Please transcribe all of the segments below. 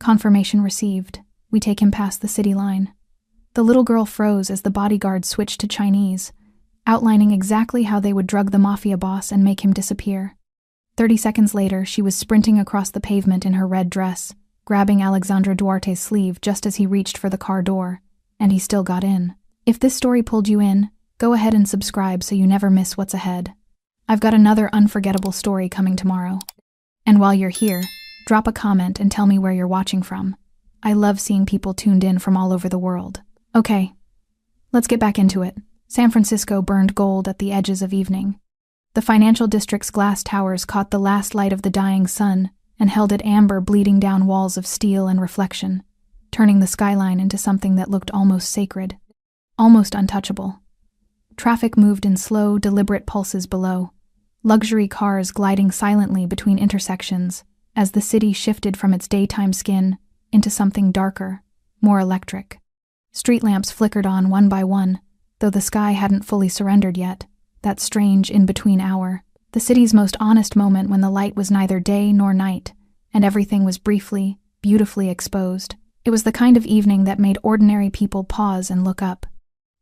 Confirmation received. We take him past the city line. The little girl froze as the bodyguards switched to Chinese, outlining exactly how they would drug the Mafia boss and make him disappear. 30 seconds later, she was sprinting across the pavement in her red dress, grabbing Alexandre Duarte's sleeve just as he reached for the car door, and he still got in. If this story pulled you in, go ahead and subscribe so you never miss what's ahead. I've got another unforgettable story coming tomorrow. And while you're here, drop a comment and tell me where you're watching from. I love seeing people tuned in from all over the world. Okay, let's get back into it. San Francisco burned gold at the edges of evening. The financial district's glass towers caught the last light of the dying sun and held it amber, bleeding down walls of steel and reflection, turning the skyline into something that looked almost sacred, almost untouchable. Traffic moved in slow, deliberate pulses below, luxury cars gliding silently between intersections as the city shifted from its daytime skin into something darker, more electric. Street lamps flickered on one by one, though the sky hadn't fully surrendered yet, that strange in-between hour, the city's most honest moment when the light was neither day nor night, and everything was briefly, beautifully exposed. It was the kind of evening that made ordinary people pause and look up.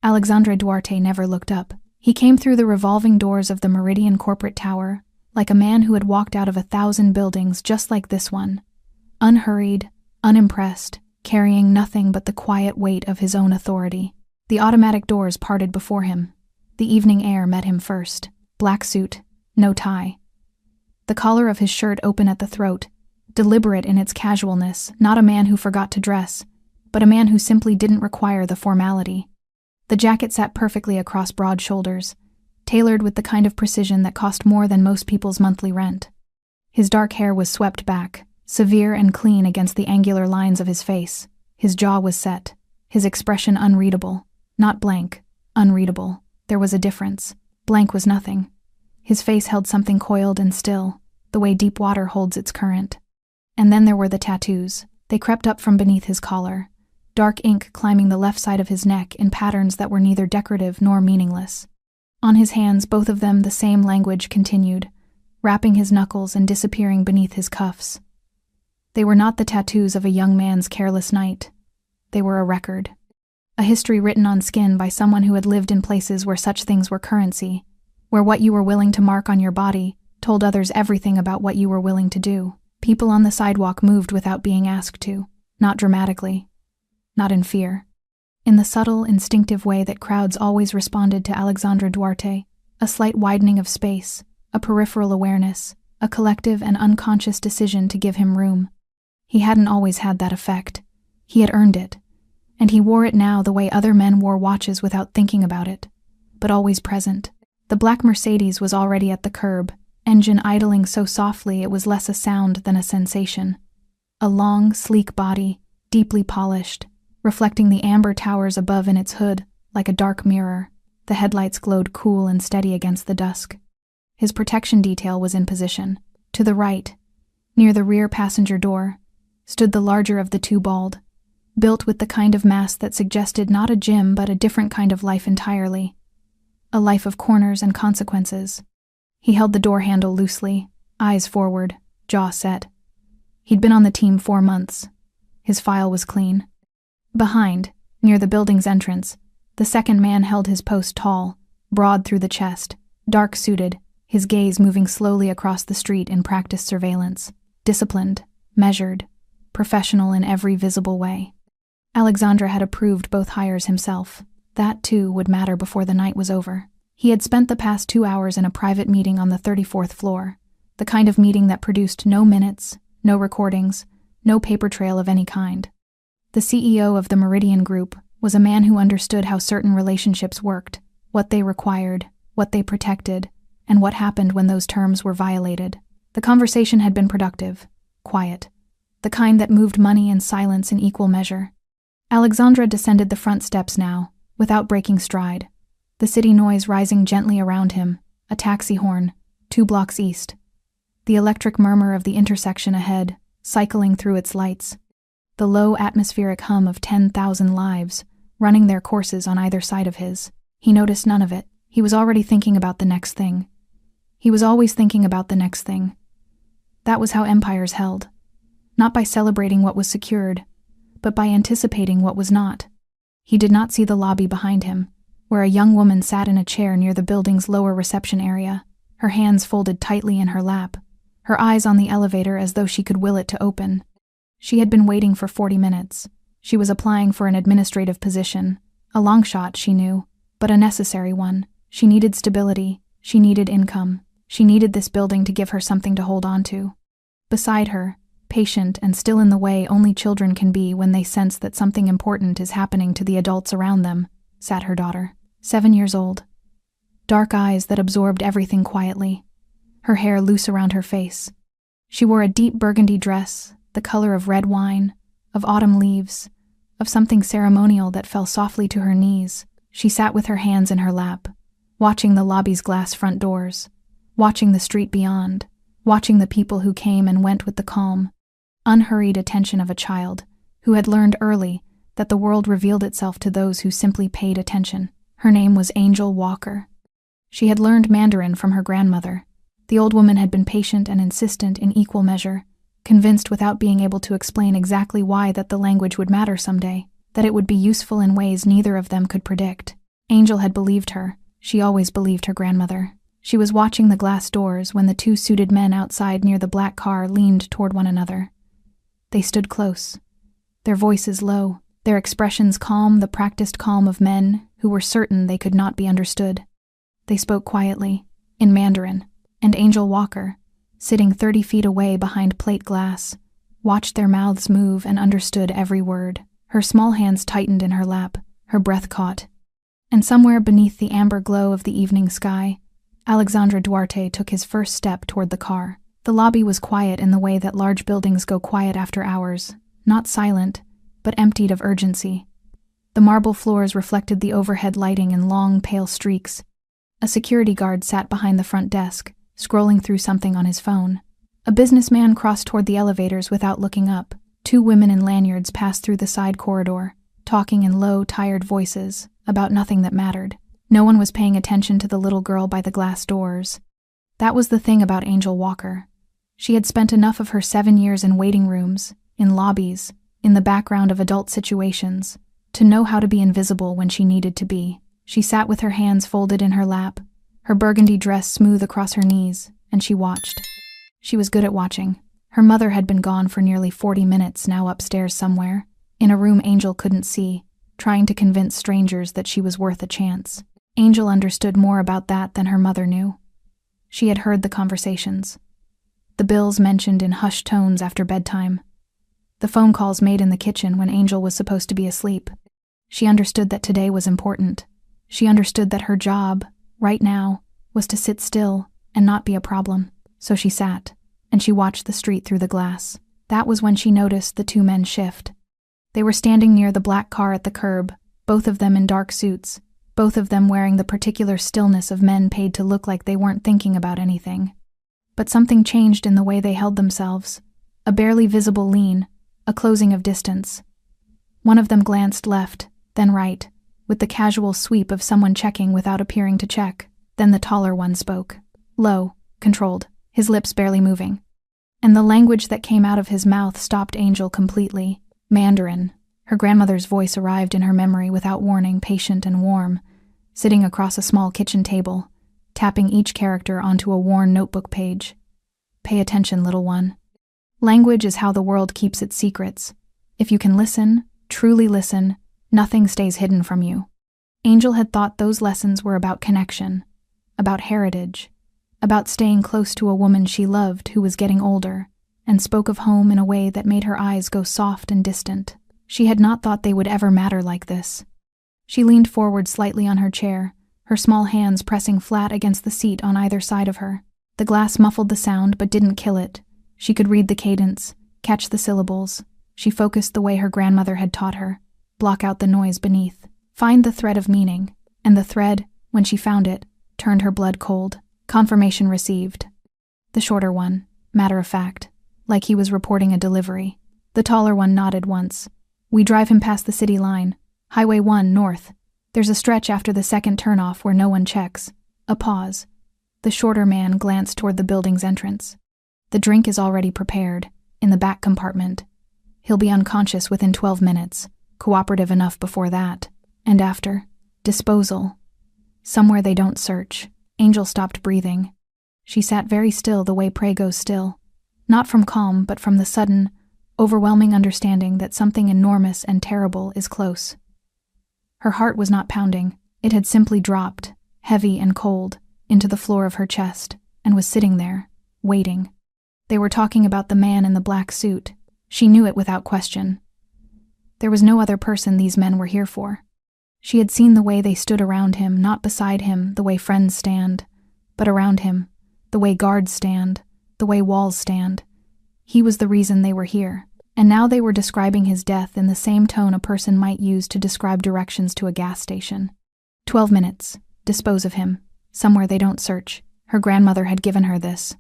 Alexandre Duarte never looked up. He came through the revolving doors of the Meridian corporate tower, like a man who had walked out of 1,000 buildings just like this one, unhurried, unimpressed, carrying nothing but the quiet weight of his own authority. The automatic doors parted before him. The evening air met him first. Black suit, no tie. The collar of his shirt open at the throat, deliberate in its casualness, not a man who forgot to dress, but a man who simply didn't require the formality. The jacket sat perfectly across broad shoulders, tailored with the kind of precision that cost more than most people's monthly rent. His dark hair was swept back, severe and clean against the angular lines of his face. His jaw was set, his expression unreadable. Not blank, unreadable. There was a difference. Blank was nothing. His face held something coiled and still, the way deep water holds its current. And then there were the tattoos. They crept up from beneath his collar, dark ink climbing the left side of his neck in patterns that were neither decorative nor meaningless. On his hands, both of them, the same language continued, wrapping his knuckles and disappearing beneath his cuffs. They were not the tattoos of a young man's careless night. They were a record. A history written on skin by someone who had lived in places where such things were currency, where what you were willing to mark on your body told others everything about what you were willing to do. People on the sidewalk moved without being asked to, not dramatically, not in fear. In the subtle, instinctive way that crowds always responded to Alexandre Duarte, a slight widening of space, a peripheral awareness, a collective and unconscious decision to give him room. He hadn't always had that effect. He had earned it. And he wore it now the way other men wore watches without thinking about it, but always present. The black Mercedes was already at the curb, engine idling so softly it was less a sound than a sensation. A long, sleek body, deeply polished, reflecting the amber towers above in its hood like a dark mirror. The headlights glowed cool and steady against the dusk. His protection detail was in position. To the right, near the rear passenger door, stood the larger of the two bald, built with the kind of mass that suggested not a gym but a different kind of life entirely. A life of corners and consequences. He held the door handle loosely, eyes forward, jaw set. He'd been on the team 4 months. His file was clean. Behind, near the building's entrance, the second man held his post tall, broad through the chest, dark-suited, his gaze moving slowly across the street in practiced surveillance, disciplined, measured, professional in every visible way. Alexandre had approved both hires himself. That, too, would matter before the night was over. He had spent the past 2 hours in a private meeting on the 34th floor, the kind of meeting that produced no minutes, no recordings, no paper trail of any kind. The CEO of the Meridian Group was a man who understood how certain relationships worked, what they required, what they protected, and what happened when those terms were violated. The conversation had been productive, quiet, the kind that moved money and silence in equal measure. Alexandre descended the front steps now, without breaking stride, the city noise rising gently around him, a taxi horn, 2 blocks east. The electric murmur of the intersection ahead, cycling through its lights. The low atmospheric hum of 10,000 lives, running their courses on either side of his. He noticed none of it. He was already thinking about the next thing. He was always thinking about the next thing. That was how empires held. not by celebrating what was secured, but by anticipating what was not. He did not see the lobby behind him, where a young woman sat in a chair near the building's lower reception area, her hands folded tightly in her lap, her eyes on the elevator as though she could will it to open. She had been waiting for 40 minutes. She was applying for an administrative position, a long shot, she knew, but a necessary one. She needed stability, she needed income, she needed this building to give her something to hold on to. Beside her, patient and still in the way only children can be when they sense that something important is happening to the adults around them, sat her daughter, 7 years old. Dark eyes that absorbed everything quietly, her hair loose around her face. She wore a deep burgundy dress, the color of red wine, of autumn leaves, of something ceremonial that fell softly to her knees. She sat with her hands in her lap, watching the lobby's glass front doors, watching the street beyond, watching the people who came and went with the calm, unhurried attention of a child who had learned early that the world revealed itself to those who simply paid attention. Her name was Angel Walker. She had learned Mandarin from her grandmother. The old woman had been patient and insistent in equal measure, convinced without being able to explain exactly why that the language would matter someday, that it would be useful in ways neither of them could predict. Angel had believed her. She always believed her grandmother. She was watching the glass doors when the two suited men outside near the black car leaned toward one another. They stood close, their voices low, their expressions calm, the practiced calm of men who were certain they could not be understood. They spoke quietly, in Mandarin, and Angel Walker, sitting 30 feet away behind plate glass, watched their mouths move and understood every word. Her small hands tightened in her lap, her breath caught. And somewhere beneath the amber glow of the evening sky, Alexandre Duarte took his first step toward the car. The lobby was quiet in the way that large buildings go quiet after hours, not silent, but emptied of urgency. The marble floors reflected the overhead lighting in long, pale streaks. A security guard sat behind the front desk, scrolling through something on his phone. A businessman crossed toward the elevators without looking up. 2 women in lanyards passed through the side corridor, talking in low, tired voices about nothing that mattered. No one was paying attention to the little girl by the glass doors. That was the thing about Angel Walker. She had spent enough of her 7 years in waiting rooms, in lobbies, in the background of adult situations, to know how to be invisible when she needed to be. She sat with her hands folded in her lap, her burgundy dress smooth across her knees, and she watched. She was good at watching. Her mother had been gone for nearly 40 minutes, now upstairs somewhere, in a room Angel couldn't see, trying to convince strangers that she was worth a chance. Angel understood more about that than her mother knew. She had heard the conversations. The bills mentioned in hushed tones after bedtime. The phone calls made in the kitchen when Angel was supposed to be asleep. She understood that today was important. She understood that her job, right now, was to sit still and not be a problem. So she sat, and she watched the street through the glass. That was when she noticed the 2 men shift. They were standing near the black car at the curb, both of them in dark suits, both of them wearing the particular stillness of men paid to look like they weren't thinking about anything. But something changed in the way they held themselves. A barely visible lean, a closing of distance. One of them glanced left, then right, with the casual sweep of someone checking without appearing to check. Then the taller one spoke. Low, controlled, his lips barely moving. And the language that came out of his mouth stopped Angel completely. Mandarin. Her grandmother's voice arrived in her memory without warning, patient and warm, sitting across a small kitchen table, tapping each character onto a worn notebook page. Pay attention, little one. Language is how the world keeps its secrets. If you can listen, truly listen, nothing stays hidden from you. Angel had thought those lessons were about connection, about heritage, about staying close to a woman she loved who was getting older, and spoke of home in a way that made her eyes go soft and distant. She had not thought they would ever matter like this. She leaned forward slightly on her chair, her small hands pressing flat against the seat on either side of her. The glass muffled the sound but didn't kill it. She could read the cadence, catch the syllables. She focused the way her grandmother had taught her, block out the noise beneath, find the thread of meaning, and the thread, when she found it, turned her blood cold. Confirmation received. The shorter one, matter of fact, like he was reporting a delivery. The taller one nodded once. We drive him past the city line, Highway 1 north. There's a stretch after the second turnoff where no one checks. A pause. The shorter man glanced toward the building's entrance. The drink is already prepared. In the back compartment. He'll be unconscious within 12 minutes, cooperative enough before that. And after? Disposal. Somewhere they don't search. Angel stopped breathing. She sat very still the way prey goes still. Not from calm, but from the sudden, overwhelming understanding that something enormous and terrible is close. Her heart was not pounding. It had simply dropped, heavy and cold, into the floor of her chest, and was sitting there, waiting. They were talking about the man in the black suit. She knew it without question. There was no other person these men were here for. She had seen the way they stood around him, not beside him, the way friends stand, but around him, the way guards stand, the way walls stand. He was the reason they were here, and now they were describing his death in the same tone a person might use to describe directions to a gas station. 12 minutes. Dispose of him. Somewhere they don't search. Her grandmother had given her this.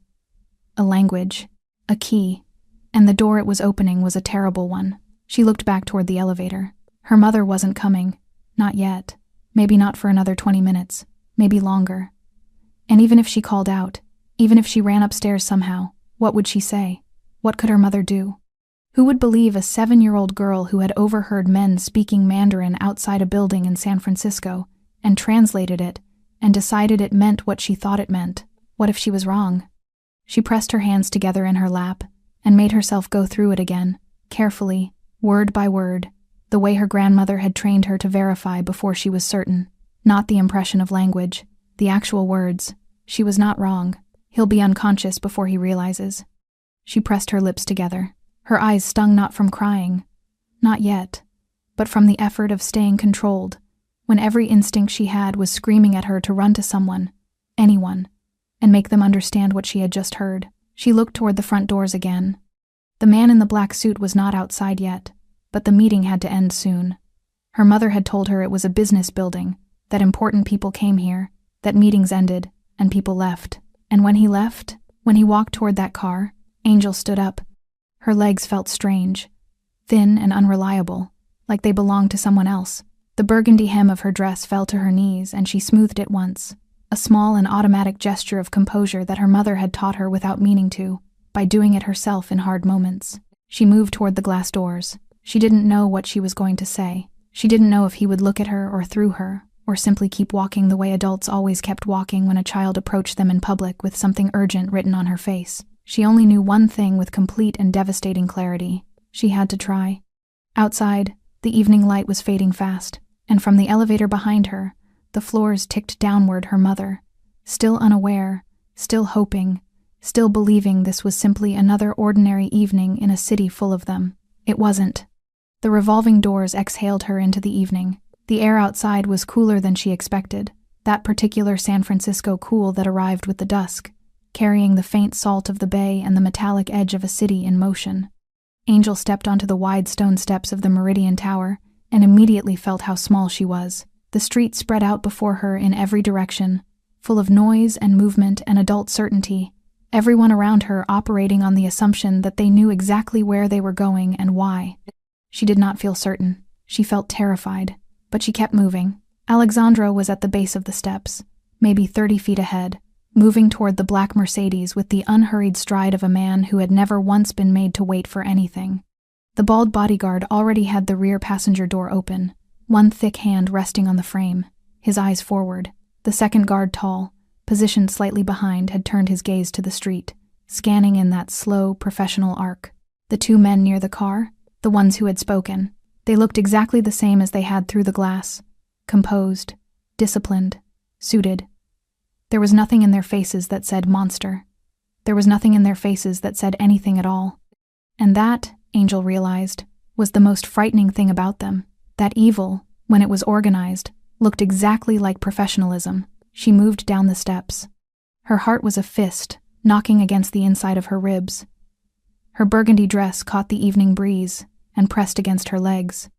A language. A key. And the door it was opening was a terrible one. She looked back toward the elevator. Her mother wasn't coming. Not yet. Maybe not for another 20 minutes. Maybe longer. And even if she called out, even if she ran upstairs somehow, what would she say? What could her mother do? Who would believe a 7-year-old girl who had overheard men speaking Mandarin outside a building in San Francisco and translated it and decided it meant what she thought it meant? What if she was wrong? She pressed her hands together in her lap and made herself go through it again, carefully, word by word, the way her grandmother had trained her to verify before she was certain. Not the impression of language, the actual words. She was not wrong. He'll be unconscious before he realizes. She pressed her lips together. Her eyes stung not from crying. Not yet. But from the effort of staying controlled, when every instinct she had was screaming at her to run to someone, anyone, and make them understand what she had just heard. She looked toward the front doors again. The man in the black suit was not outside yet, but the meeting had to end soon. Her mother had told her it was a business building, that important people came here, that meetings ended, and people left. And when he left, when he walked toward that car, Angel stood up. Her legs felt strange, thin and unreliable, like they belonged to someone else. The burgundy hem of her dress fell to her knees, and she smoothed it once, a small and automatic gesture of composure that her mother had taught her without meaning to, by doing it herself in hard moments. She moved toward the glass doors. She didn't know what she was going to say. She didn't know if he would look at her or through her, or simply keep walking the way adults always kept walking when a child approached them in public with something urgent written on her face. She only knew one thing with complete and devastating clarity. She had to try. Outside, the evening light was fading fast, and from the elevator behind her, the floors ticked downward her mother, still unaware, still hoping, still believing this was simply another ordinary evening in a city full of them. It wasn't. The revolving doors exhaled her into the evening. The air outside was cooler than she expected, that particular San Francisco cool that arrived with the dusk, carrying the faint salt of the bay and the metallic edge of a city in motion. Angel stepped onto the wide stone steps of the Meridian Tower and immediately felt how small she was. The street spread out before her in every direction, full of noise and movement and adult certainty, everyone around her operating on the assumption that they knew exactly where they were going and why. She did not feel certain. She felt terrified, but she kept moving. Alexandra was at the base of the steps, maybe 30 feet ahead, moving toward the black Mercedes with the unhurried stride of a man who had never once been made to wait for anything. The bald bodyguard already had the rear passenger door open, one thick hand resting on the frame, his eyes forward. The second guard, tall, positioned slightly behind, had turned his gaze to the street, scanning in that slow, professional arc. The two men near the car, the ones who had spoken, they looked exactly the same as they had through the glass, composed, disciplined, suited. There was nothing in their faces that said monster. There was nothing in their faces that said anything at all. And that, Angel realized, was the most frightening thing about them. That evil, when it was organized, looked exactly like professionalism. She moved down the steps. Her heart was a fist, knocking against the inside of her ribs. Her burgundy dress caught the evening breeze and pressed against her legs.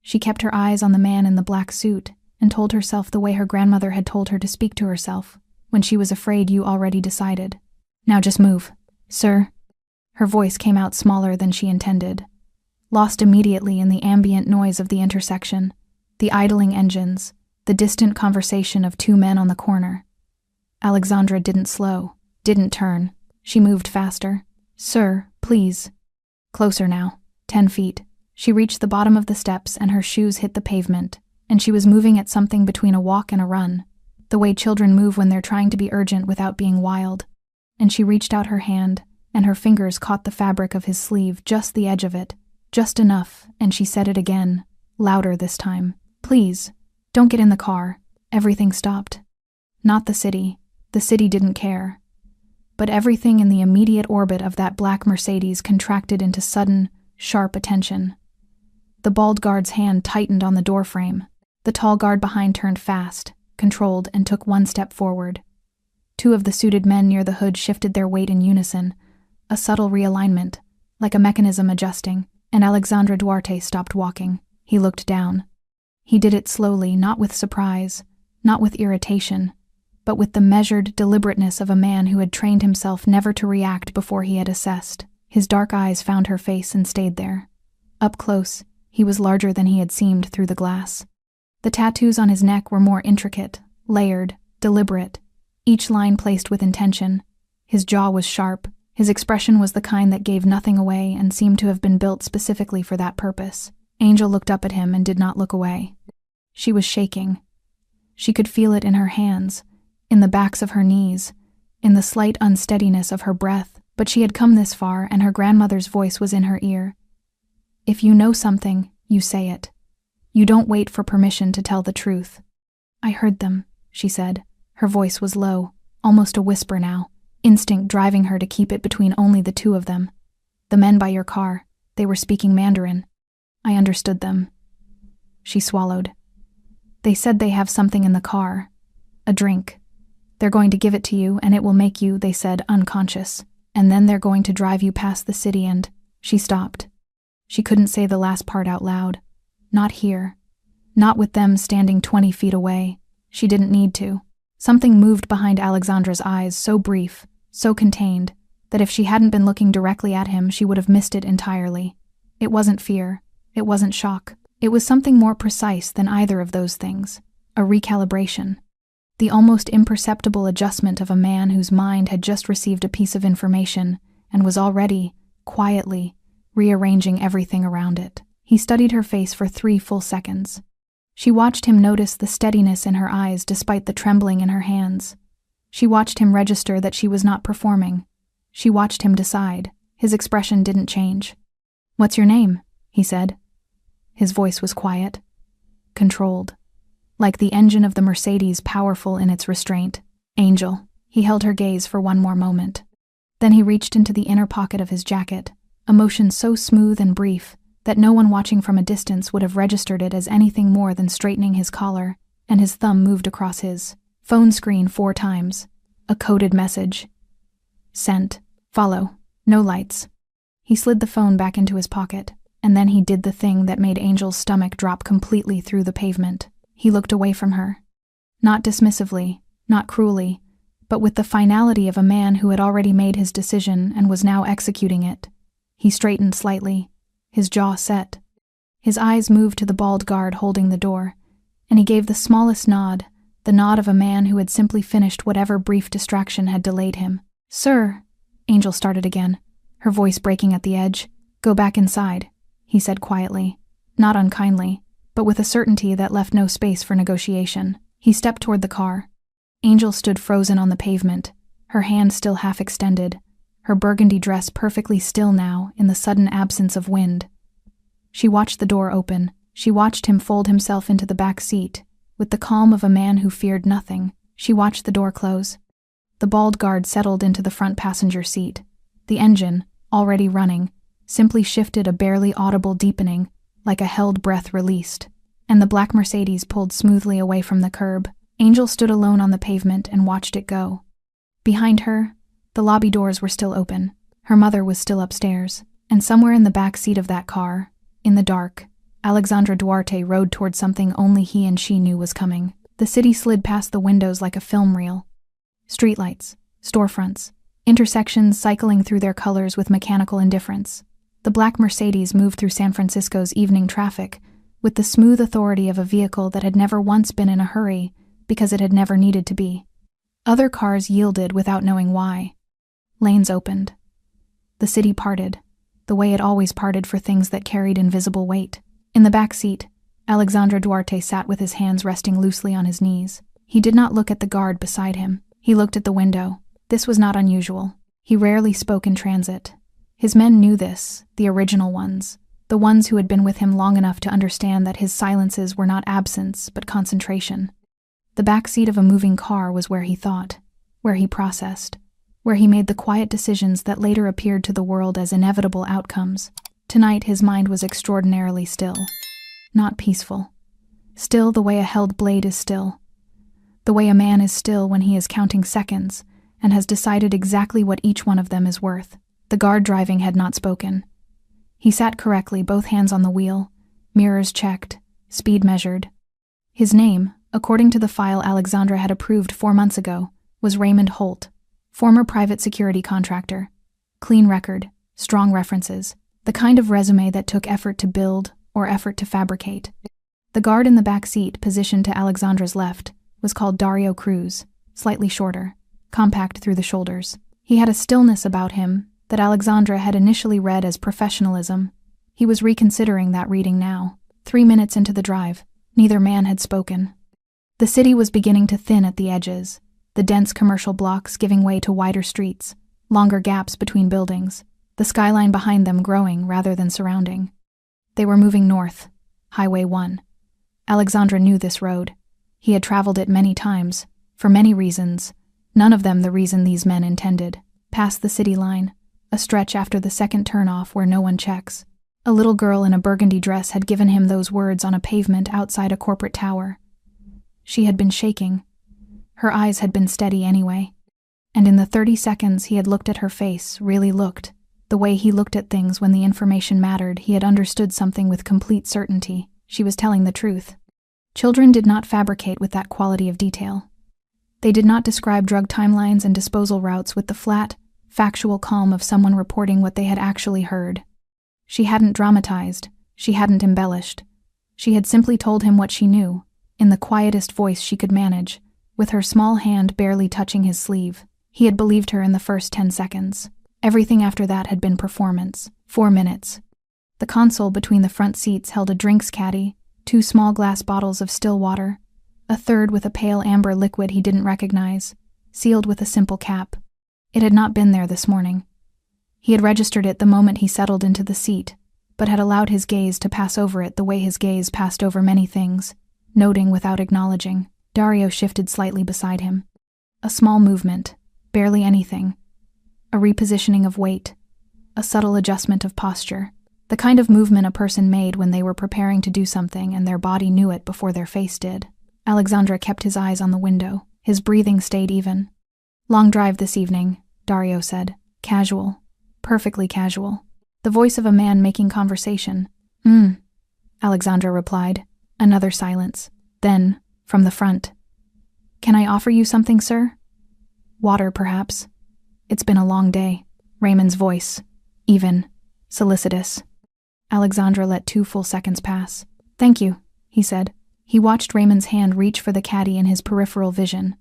She kept her eyes on the man in the black suit and told herself the way her grandmother had told her to speak to herself when she was afraid you already decided. Now just move, sir. Her voice came out smaller than she intended, lost immediately in the ambient noise of the intersection, the idling engines, the distant conversation of two men on the corner. Alexandra didn't slow, didn't turn. She moved faster. Sir, please. Closer now. 10 feet. She reached the bottom of the steps and her shoes hit the pavement, and she was moving at something between a walk and a run, the way children move when they're trying to be urgent without being wild. And she reached out her hand, and her fingers caught the fabric of his sleeve, just the edge of it, just enough, and she said it again, louder this time. Please, don't get in the car. Everything stopped. Not the city. The city didn't care. But everything in the immediate orbit of that black Mercedes contracted into sudden, sharp attention. The bald guard's hand tightened on the doorframe. The tall guard behind turned fast, controlled, and took one step forward. Two of the suited men near the hood shifted their weight in unison, a subtle realignment, like a mechanism adjusting, and Alexandra Duarte stopped walking. He looked down. He did it slowly, not with surprise, not with irritation, but with the measured deliberateness of a man who had trained himself never to react before he had assessed. His dark eyes found her face and stayed there. Up close, he was larger than he had seemed through the glass. The tattoos on his neck were more intricate, layered, deliberate, each line placed with intention. His jaw was sharp. His expression was the kind that gave nothing away and seemed to have been built specifically for that purpose. Angel looked up at him and did not look away. She was shaking. She could feel it in her hands, in the backs of her knees, in the slight unsteadiness of her breath, but she had come this far and her grandmother's voice was in her ear. If you know something, you say it. You don't wait for permission to tell the truth. I heard them, she said. Her voice was low, almost a whisper now, instinct driving her to keep it between only the two of them. The men by your car, they were speaking Mandarin. I understood them. She swallowed. They said they have something in the car. A drink. They're going to give it to you and it will make you, they said, unconscious. And then they're going to drive you past the city and… She stopped. She couldn't say the last part out loud. Not here. Not with them standing 20 feet away. She didn't need to. Something moved behind Alexandra's eyes, so brief, so contained, that if she hadn't been looking directly at him, she would have missed it entirely. It wasn't fear. It wasn't shock. It was something more precise than either of those things. A recalibration. The almost imperceptible adjustment of a man whose mind had just received a piece of information and was already, quietly, rearranging everything around it. He studied her face for 3 full seconds. She watched him notice the steadiness in her eyes despite the trembling in her hands. She watched him register that she was not performing. She watched him decide. His expression didn't change. "What's your name?" he said. His voice was quiet, controlled, like the engine of the Mercedes, powerful in its restraint. Angel. He held her gaze for one more moment. Then he reached into the inner pocket of his jacket, a motion so smooth and brief that no one watching from a distance would have registered it as anything more than straightening his collar, and his thumb moved across his phone screen 4 times. A coded message. Sent. Follow. No lights. He slid the phone back into his pocket, and then he did the thing that made Angel's stomach drop completely through the pavement. He looked away from her. Not dismissively, not cruelly, but with the finality of a man who had already made his decision and was now executing it. He straightened slightly, his jaw set. His eyes moved to the bald guard holding the door, and he gave the smallest nod, the nod of a man who had simply finished whatever brief distraction had delayed him. "Sir," Angel started again, her voice breaking at the edge. "Go back inside," he said quietly, not unkindly, but with a certainty that left no space for negotiation. He stepped toward the car. Angel stood frozen on the pavement, her hand still half extended, her burgundy dress perfectly still now in the sudden absence of wind. She watched the door open. She watched him fold himself into the back seat, with the calm of a man who feared nothing. She watched the door close. The bald guard settled into the front passenger seat. The engine, already running, simply shifted a barely audible deepening, like a held breath released, and the black Mercedes pulled smoothly away from the curb. Angel stood alone on the pavement and watched it go. Behind her, the lobby doors were still open. Her mother was still upstairs, and somewhere in the back seat of that car, in the dark, Alexandra Duarte rode toward something only he and she knew was coming. The city slid past the windows like a film reel. Streetlights, storefronts, intersections cycling through their colors with mechanical indifference. The black Mercedes moved through San Francisco's evening traffic with the smooth authority of a vehicle that had never once been in a hurry because it had never needed to be. Other cars yielded without knowing why. Lanes opened. The city parted. the way it always parted for things that carried invisible weight. In the back seat, Alexandre Duarte sat with his hands resting loosely on his knees. He did not look at the guard beside him. He looked at the window. This was not unusual. He rarely spoke in transit. His men knew this, the original ones, the ones who had been with him long enough to understand that his silences were not absence, but concentration. The back seat of a moving car was where he thought, where he processed, where he made the quiet decisions that later appeared to the world as inevitable outcomes. Tonight his mind was extraordinarily still. Not peaceful. Still the way a held blade is still. The way a man is still when he is counting seconds and has decided exactly what each one of them is worth. The guard driving had not spoken. He sat correctly, both hands on the wheel, mirrors checked, speed measured. His name, according to the file Alexandre had approved 4 months ago, was Raymond Holt, former private security contractor. Clean record, strong references, the kind of resume that took effort to build or effort to fabricate. The guard in the back seat, positioned to Alexandre's left, was called Dario Cruz, slightly shorter, compact through the shoulders. He had a stillness about him that Alexandre had initially read as professionalism. He was reconsidering that reading now. 3 minutes into the drive, neither man had spoken. The city was beginning to thin at the edges, the dense commercial blocks giving way to wider streets, longer gaps between buildings, the skyline behind them growing rather than surrounding. They were moving north, Highway 1. Alexandre knew this road. He had traveled it many times, for many reasons, none of them the reason these men intended. Past the city line, a stretch after the second turnoff where no one checks. A little girl in a burgundy dress had given him those words on a pavement outside a corporate tower. She had been shaking. Her eyes had been steady anyway. And in the 30 seconds he had looked at her face, really looked, the way he looked at things when the information mattered, he had understood something with complete certainty. She was telling the truth. Children did not fabricate with that quality of detail. They did not describe drug timelines and disposal routes with the flat, factual calm of someone reporting what they had actually heard. She hadn't dramatized. She hadn't embellished. She had simply told him what she knew, in the quietest voice she could manage, with her small hand barely touching his sleeve. He had believed her in the first 10 seconds. Everything after that had been performance. 4 minutes. The console between the front seats held a drinks caddy, 2 small glass bottles of still water, a third with a pale amber liquid he didn't recognize, sealed with a simple cap. It had not been there this morning. He had registered it the moment he settled into the seat, but had allowed his gaze to pass over it the way his gaze passed over many things, noting without acknowledging. Dario shifted slightly beside him. A small movement, barely anything. A repositioning of weight, a subtle adjustment of posture, the kind of movement a person made when they were preparing to do something and their body knew it before their face did. Alexandre kept his eyes on the window. His breathing stayed even. "Long drive this evening," Dario said. Casual. Perfectly casual. The voice of a man making conversation. Alexandre replied. Another silence. Then, from the front. "Can I offer you something, sir?" "Water, perhaps." "It's been a long day." Raymond's voice. Even. Solicitous. Alexandre let 2 full seconds pass. "Thank you," he said. He watched Raymond's hand reach for the caddy in his peripheral vision.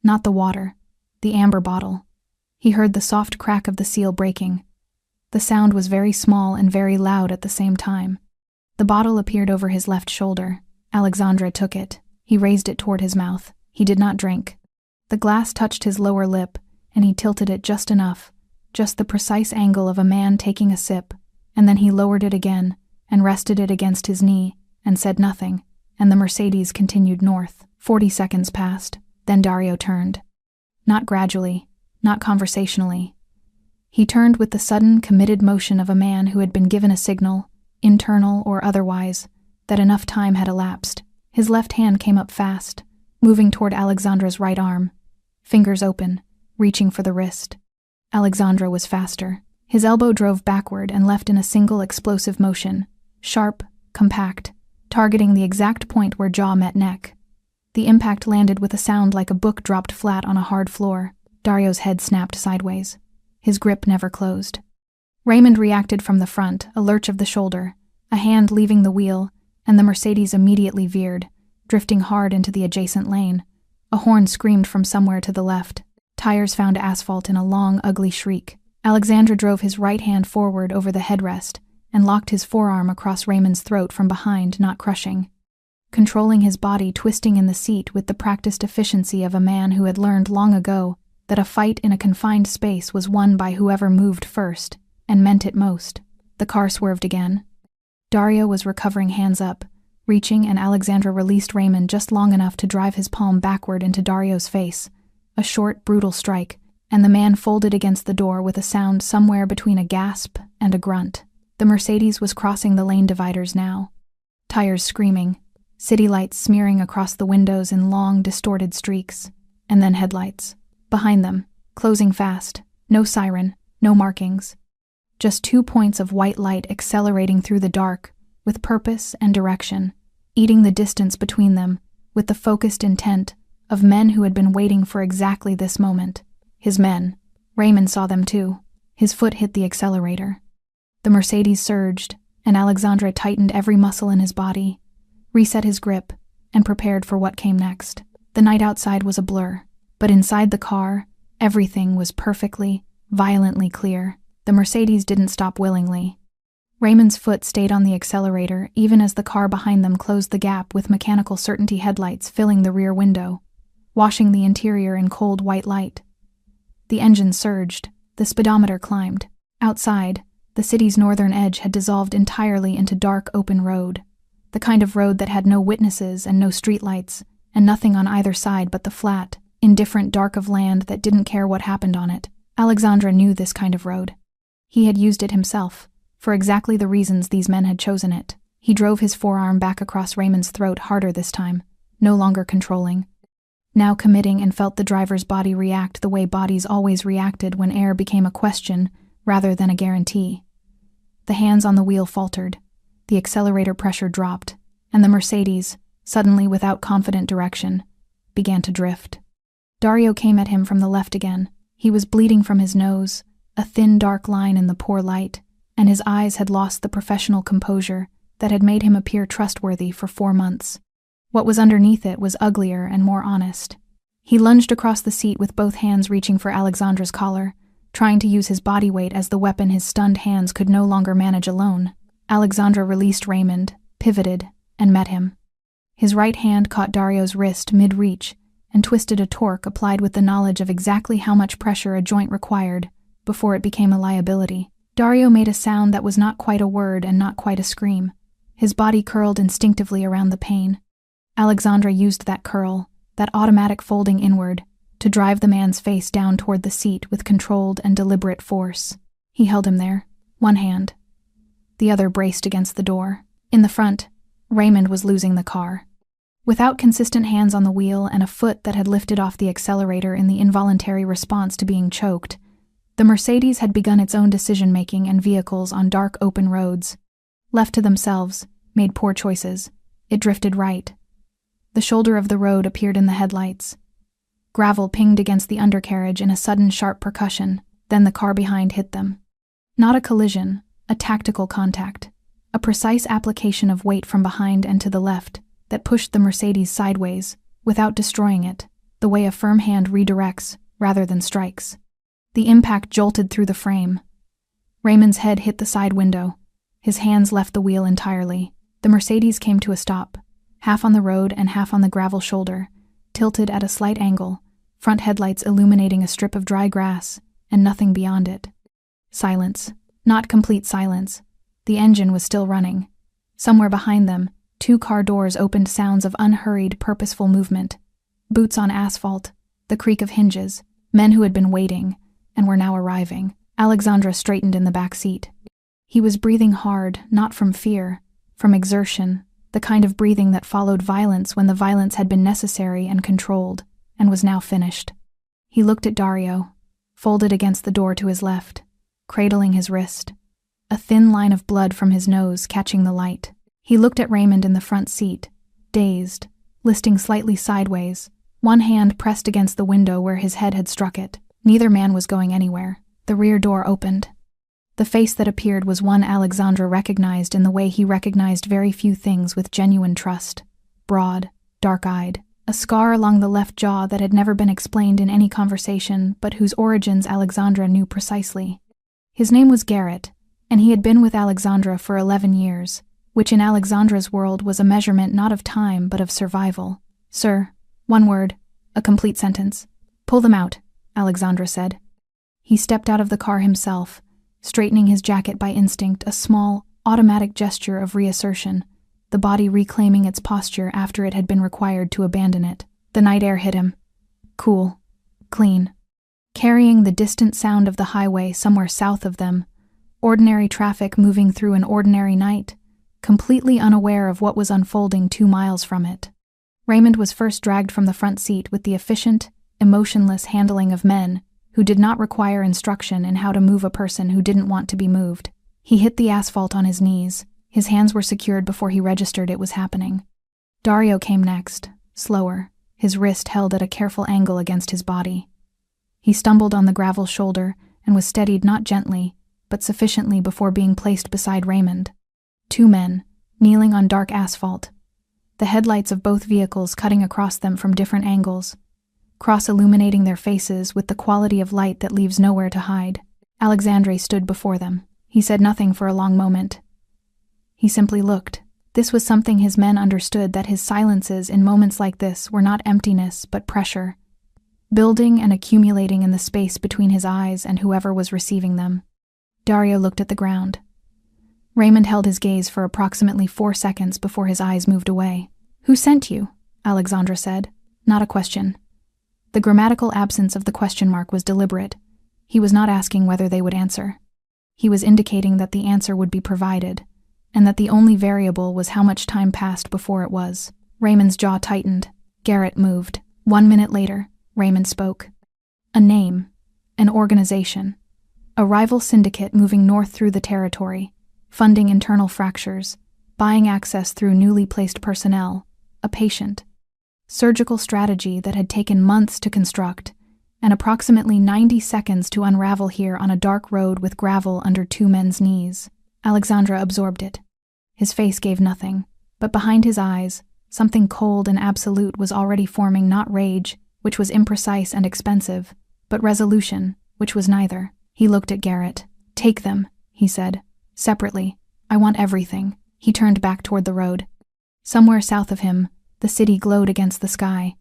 Not the water. The amber bottle. He heard the soft crack of the seal breaking. The sound was very small and very loud at the same time. The bottle appeared over his left shoulder. Alexandre took it. He raised it toward his mouth. He did not drink. The glass touched his lower lip, and he tilted it just enough, just the precise angle of a man taking a sip, and then he lowered it again, and rested it against his knee, and said nothing, and the Mercedes continued north. 40 seconds passed. Then Dario turned. Not gradually, not conversationally. He turned with the sudden, committed motion of a man who had been given a signal, internal or otherwise, that enough time had elapsed. His left hand came up fast, moving toward Alexandre's right arm, fingers open, reaching for the wrist. Alexandre was faster. His elbow drove backward and left in a single explosive motion, sharp, compact, targeting the exact point where jaw met neck. The impact landed with a sound like a book dropped flat on a hard floor. Dario's head snapped sideways. His grip never closed. Raymond reacted from the front, a lurch of the shoulder, a hand leaving the wheel, and the Mercedes immediately veered, drifting hard into the adjacent lane. A horn screamed from somewhere to the left. Tires found asphalt in a long, ugly shriek. Alexandra drove his right hand forward over the headrest and locked his forearm across Raymond's throat from behind, not crushing. Controlling his body, twisting in the seat with the practiced efficiency of a man who had learned long ago that a fight in a confined space was won by whoever moved first, and meant it most. The car swerved again. Dario was recovering, hands up, reaching, and Alexandra released Raymond just long enough to drive his palm backward into Dario's face. A short, brutal strike, and the man folded against the door with a sound somewhere between a gasp and a grunt. The Mercedes was crossing the lane dividers now. Tires screaming, city lights smearing across the windows in long, distorted streaks, and then headlights. Behind them, closing fast, no siren, no markings. Just 2 points of white light accelerating through the dark, with purpose and direction, eating the distance between them, with the focused intent of men who had been waiting for exactly this moment. His men. Raymond saw them too. His foot hit the accelerator. The Mercedes surged, and Alexandra tightened every muscle in his body, reset his grip, and prepared for what came next. The night outside was a blur, but inside the car, everything was perfectly, violently clear. The Mercedes didn't stop willingly. Raymond's foot stayed on the accelerator even as the car behind them closed the gap, with mechanical certainty headlights filling the rear window, washing the interior in cold white light. The engine surged, the speedometer climbed. Outside, the city's northern edge had dissolved entirely into dark open road, the kind of road that had no witnesses and no streetlights, and nothing on either side but the flat, indifferent dark of land that didn't care what happened on it. Alexandra knew this kind of road. He had used it himself, for exactly the reasons these men had chosen it. He drove his forearm back across Raymond's throat, harder this time, no longer controlling. Now committing, and felt the driver's body react the way bodies always reacted when air became a question rather than a guarantee. The hands on the wheel faltered, the accelerator pressure dropped, and the Mercedes, suddenly without confident direction, began to drift. Dario came at him from the left again. He was bleeding from his nose, a thin dark line in the poor light, and his eyes had lost the professional composure that had made him appear trustworthy for 4 months. What was underneath it was uglier and more honest. He lunged across the seat with both hands reaching for Alexandra's collar, trying to use his body weight as the weapon his stunned hands could no longer manage alone. Alexandra released Raymond, pivoted, and met him. His right hand caught Dario's wrist mid-reach and twisted a torque applied with the knowledge of exactly how much pressure a joint required before it became a liability. Dario made a sound that was not quite a word and not quite a scream. His body curled instinctively around the pain. Alexandra used that curl, that automatic folding inward, to drive the man's face down toward the seat with controlled and deliberate force. He held him there, one hand. The other braced against the door. In the front, Raymond was losing the car. Without consistent hands on the wheel and a foot that had lifted off the accelerator in the involuntary response to being choked, the Mercedes had begun its own decision-making and vehicles on dark open roads. Left to themselves, made poor choices. It drifted right. The shoulder of the road appeared in the headlights. Gravel pinged against the undercarriage in a sudden sharp percussion, then the car behind hit them. Not a collision, a tactical contact, a precise application of weight from behind and to the left that pushed the Mercedes sideways, without destroying it, the way a firm hand redirects rather than strikes. The impact jolted through the frame. Raymond's head hit the side window. His hands left the wheel entirely. The Mercedes came to a stop, half on the road and half on the gravel shoulder, tilted at a slight angle, front headlights illuminating a strip of dry grass, and nothing beyond it. Silence. Not complete silence. The engine was still running. Somewhere behind them, 2 car doors opened, sounds of unhurried, purposeful movement. Boots on asphalt, the creak of hinges, men who had been waiting, and were now arriving. Alexandra straightened in the back seat. He was breathing hard, not from fear, from exertion, the kind of breathing that followed violence when the violence had been necessary and controlled, and was now finished. He looked at Dario, folded against the door to his left, cradling his wrist, a thin line of blood from his nose catching the light. He looked at Raymond in the front seat, dazed, listing slightly sideways, one hand pressed against the window where his head had struck it. Neither man was going anywhere. The rear door opened. The face that appeared was one Alexandra recognized in the way he recognized very few things with genuine trust. Broad, dark-eyed, a scar along the left jaw that had never been explained in any conversation, but whose origins Alexandra knew precisely. His name was Garrett, and he had been with Alexandra for 11 years, which in Alexandra's world was a measurement not of time but of survival. "Sir, one word, a complete sentence." "Pull them out," Alexandra said. He stepped out of the car himself, straightening his jacket by instinct, a small, automatic gesture of reassertion, the body reclaiming its posture after it had been required to abandon it. The night air hit him. Cool. Clean. Carrying the distant sound of the highway somewhere south of them, ordinary traffic moving through an ordinary night, completely unaware of what was unfolding 2 miles from it. Raymond was first dragged from the front seat with the efficient, emotionless handling of men who did not require instruction in how to move a person who didn't want to be moved. He hit the asphalt on his knees. His hands were secured before he registered it was happening. Dario came next, slower, his wrist held at a careful angle against his body. He stumbled on the gravel shoulder and was steadied not gently, but sufficiently before being placed beside Raymond. 2 men, kneeling on dark asphalt, the headlights of both vehicles cutting across them from different angles, cross-illuminating their faces with the quality of light that leaves nowhere to hide. Alexandre stood before them. He said nothing for a long moment. He simply looked. This was something his men understood, that his silences in moments like this were not emptiness but pressure, building and accumulating in the space between his eyes and whoever was receiving them. Dario looked at the ground. Raymond held his gaze for approximately 4 seconds before his eyes moved away. "Who sent you?" Alexandra said. Not a question. The grammatical absence of the question mark was deliberate. He was not asking whether they would answer. He was indicating that the answer would be provided, and that the only variable was how much time passed before it was. Raymond's jaw tightened. Garrett moved. 1 minute later, Raymond spoke. "A name, an organization, a rival syndicate moving north through the territory, funding internal fractures, buying access through newly placed personnel, a patient. Surgical strategy that had taken months to construct, and approximately 90 seconds to unravel here on a dark road with gravel under 2 men's knees." Alexandra absorbed it. His face gave nothing, but behind his eyes, something cold and absolute was already forming, not rage, which was imprecise and expensive, but resolution, which was neither. He looked at Garrett. "Take them," he said. "Separately. I want everything." He turned back toward the road. Somewhere south of him, the city glowed against the sky.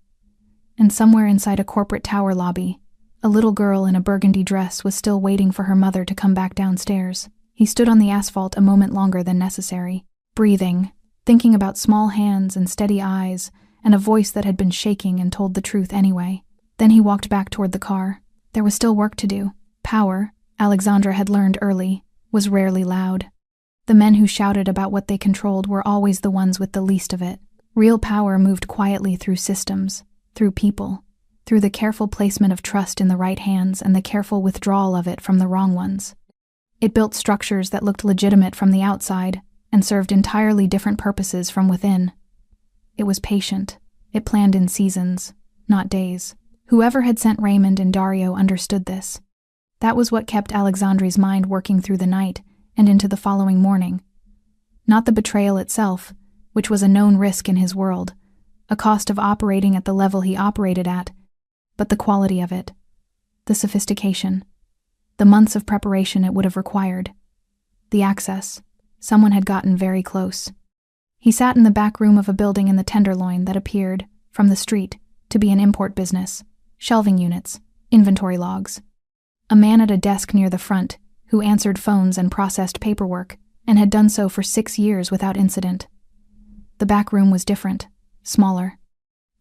And somewhere inside a corporate tower lobby, a little girl in a burgundy dress was still waiting for her mother to come back downstairs. He stood on the asphalt a moment longer than necessary, breathing, thinking about small hands and steady eyes, and a voice that had been shaking and told the truth anyway. Then he walked back toward the car. There was still work to do. Power, Alexandra had learned early, was rarely loud. The men who shouted about what they controlled were always the ones with the least of it. Real power moved quietly through systems, through people, through the careful placement of trust in the right hands and the careful withdrawal of it from the wrong ones. It built structures that looked legitimate from the outside and served entirely different purposes from within. It was patient. It planned in seasons, not days. Whoever had sent Raymond and Dario understood this. That was what kept Alexandre's mind working through the night and into the following morning. Not the betrayal itself, which was a known risk in his world, a cost of operating at the level he operated at, but the quality of it, the sophistication, the months of preparation it would have required, the access. Someone had gotten very close. He sat in the back room of a building in the Tenderloin that appeared, from the street, to be an import business, shelving units, inventory logs. A man at a desk near the front, who answered phones and processed paperwork, and had done so for 6 years without incident. The back room was different, smaller.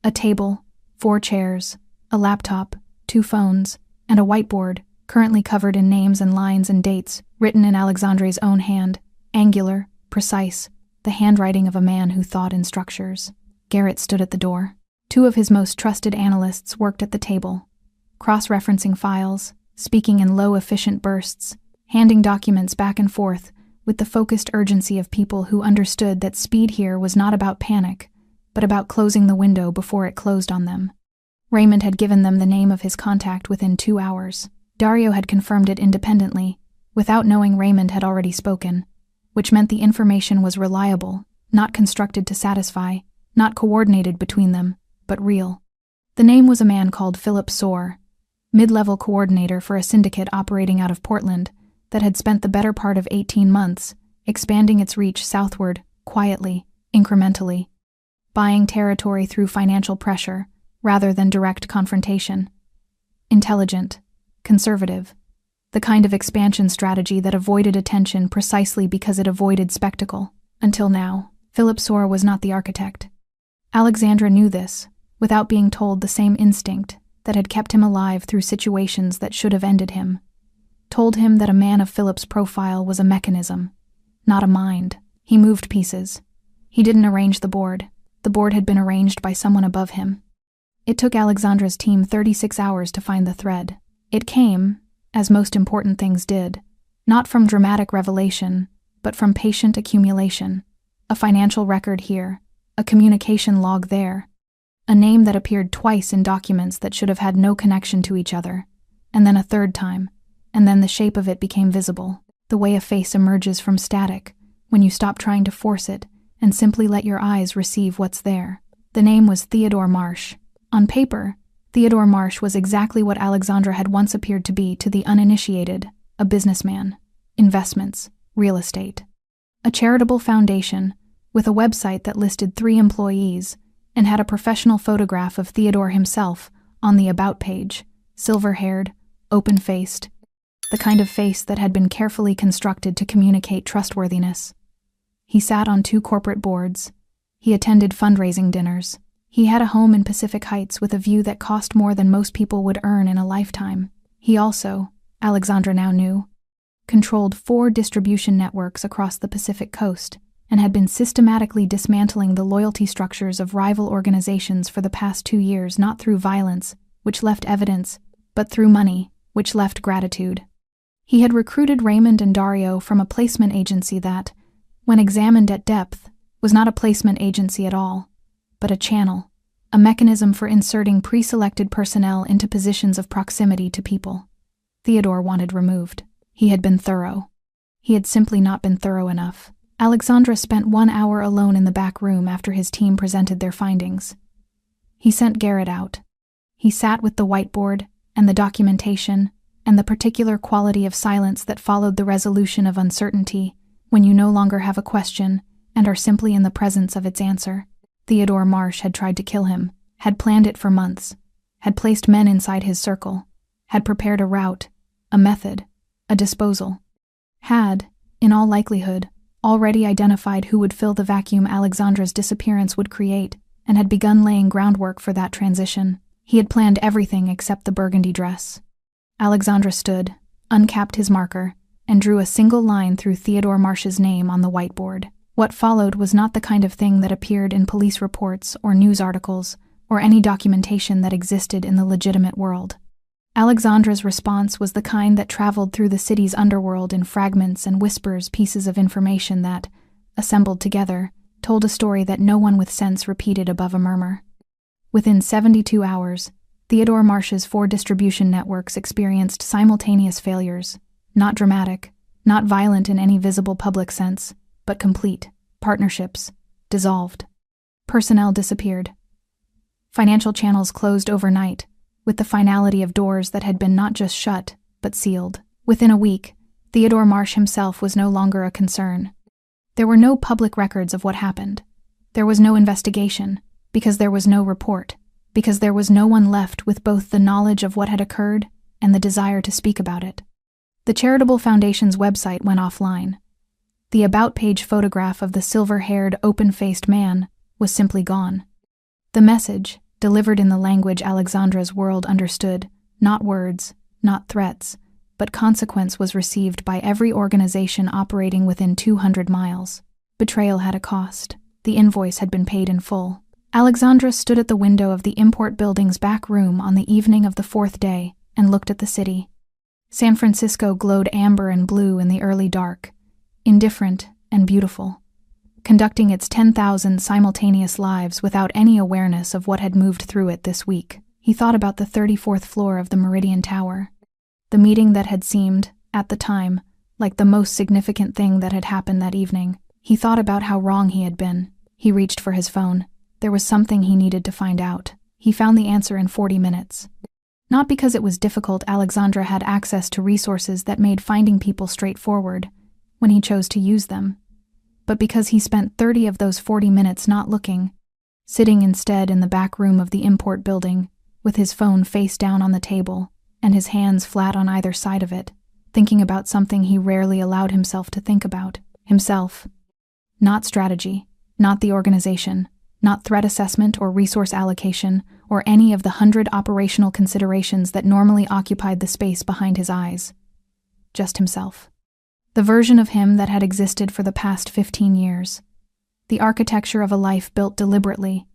A table, 4 chairs, a laptop, 2 phones, and a whiteboard, currently covered in names and lines and dates, written in Alexandre's own hand, angular, precise, the handwriting of a man who thought in structures. Garrett stood at the door. 2 of his most trusted analysts worked at the table, cross-referencing files, speaking in low, efficient bursts, handing documents back and forth with the focused urgency of people who understood that speed here was not about panic, but about closing the window before it closed on them. Raymond had given them the name of his contact within 2 hours. Dario had confirmed it independently, without knowing Raymond had already spoken, which meant the information was reliable, not constructed to satisfy, not coordinated between them, but real. The name was a man called Philip Soar, mid-level coordinator for a syndicate operating out of Portland that had spent the better part of 18 months expanding its reach southward, quietly, incrementally, buying territory through financial pressure rather than direct confrontation. Intelligent, conservative, the kind of expansion strategy that avoided attention precisely because it avoided spectacle. Until now, Philip Soar was not the architect. Alexandra knew this, without being told. The same instinct that had kept him alive through situations that should have ended him told him that a man of Philip's profile was a mechanism, not a mind. He moved pieces. He didn't arrange the board. The board had been arranged by someone above him. It took Alexandra's team 36 hours to find the thread. It came, as most important things did, not from dramatic revelation, but from patient accumulation. A financial record here, a communication log there, a name that appeared twice in documents that should have had no connection to each other, and then a third time, and then the shape of it became visible, the way a face emerges from static, when you stop trying to force it and simply let your eyes receive what's there. The name was Theodore Marsh. On paper, Theodore Marsh was exactly what Alexandra had once appeared to be to the uninitiated: a businessman, investments, real estate. A charitable foundation, with a website that listed 3 employees, and had a professional photograph of Theodore himself on the About page, silver-haired, open-faced, the kind of face that had been carefully constructed to communicate trustworthiness. He sat on 2 corporate boards. He attended fundraising dinners. He had a home in Pacific Heights with a view that cost more than most people would earn in a lifetime. He also, Alexandra now knew, controlled 4 distribution networks across the Pacific coast and had been systematically dismantling the loyalty structures of rival organizations for the past 2 years, not through violence, which left evidence, but through money, which left gratitude. He had recruited Raymond and Dario from a placement agency that, when examined at depth, was not a placement agency at all, but a channel, a mechanism for inserting pre-selected personnel into positions of proximity to people. Theodore wanted removed. He had been thorough. He had simply not been thorough enough. Alexandra spent 1 hour alone in the back room after his team presented their findings. He sent Garrett out. He sat with the whiteboard and the documentation and the particular quality of silence that followed the resolution of uncertainty when you no longer have a question and are simply in the presence of its answer. Theodore Marsh had tried to kill him, had planned it for months, had placed men inside his circle, had prepared a route, a method, a disposal, had, in all likelihood, already identified who would fill the vacuum Alexandra's disappearance would create, and had begun laying groundwork for that transition. He had planned everything except the burgundy dress. Alexandra stood, uncapped his marker, and drew a single line through Theodore Marsh's name on the whiteboard. What followed was not the kind of thing that appeared in police reports or news articles or any documentation that existed in the legitimate world. Alexandra's response was the kind that traveled through the city's underworld in fragments and whispers, pieces of information that, assembled together, told a story that no one with sense repeated above a murmur. Within 72 hours, Theodore Marsh's 4 distribution networks experienced simultaneous failures, not dramatic, not violent in any visible public sense, but complete. Partnerships dissolved. Personnel disappeared. Financial channels closed overnight, with the finality of doors that had been not just shut, but sealed. Within a week, Theodore Marsh himself was no longer a concern. There were no public records of what happened. There was no investigation, because there was no report, because there was no one left with both the knowledge of what had occurred and the desire to speak about it. The charitable foundation's website went offline. The About page photograph of the silver-haired, open-faced man was simply gone. The message, delivered in the language Alexandra's world understood, not words, not threats, but consequence, was received by every organization operating within 200 miles. Betrayal had a cost. The invoice had been paid in full. Alexandra stood at the window of the import building's back room on the evening of the 4th day and looked at the city. San Francisco glowed amber and blue in the early dark, indifferent and beautiful, conducting its 10,000 simultaneous lives without any awareness of what had moved through it this week. He thought about the 34th floor of the Meridian Tower, the meeting that had seemed, at the time, like the most significant thing that had happened that evening. He thought about how wrong he had been. He reached for his phone. There was something he needed to find out. He found the answer in 40 minutes. Not because it was difficult. Alexandra had access to resources that made finding people straightforward when he chose to use them, but because he spent 30 of those 40 minutes not looking, sitting instead in the back room of the import building, with his phone face down on the table and his hands flat on either side of it, thinking about something he rarely allowed himself to think about, himself. Not strategy, not the organization, not threat assessment or resource allocation, or any of the 100 operational considerations that normally occupied the space behind his eyes. Just himself. The version of him that had existed for the past 15 years. The architecture of a life built deliberately,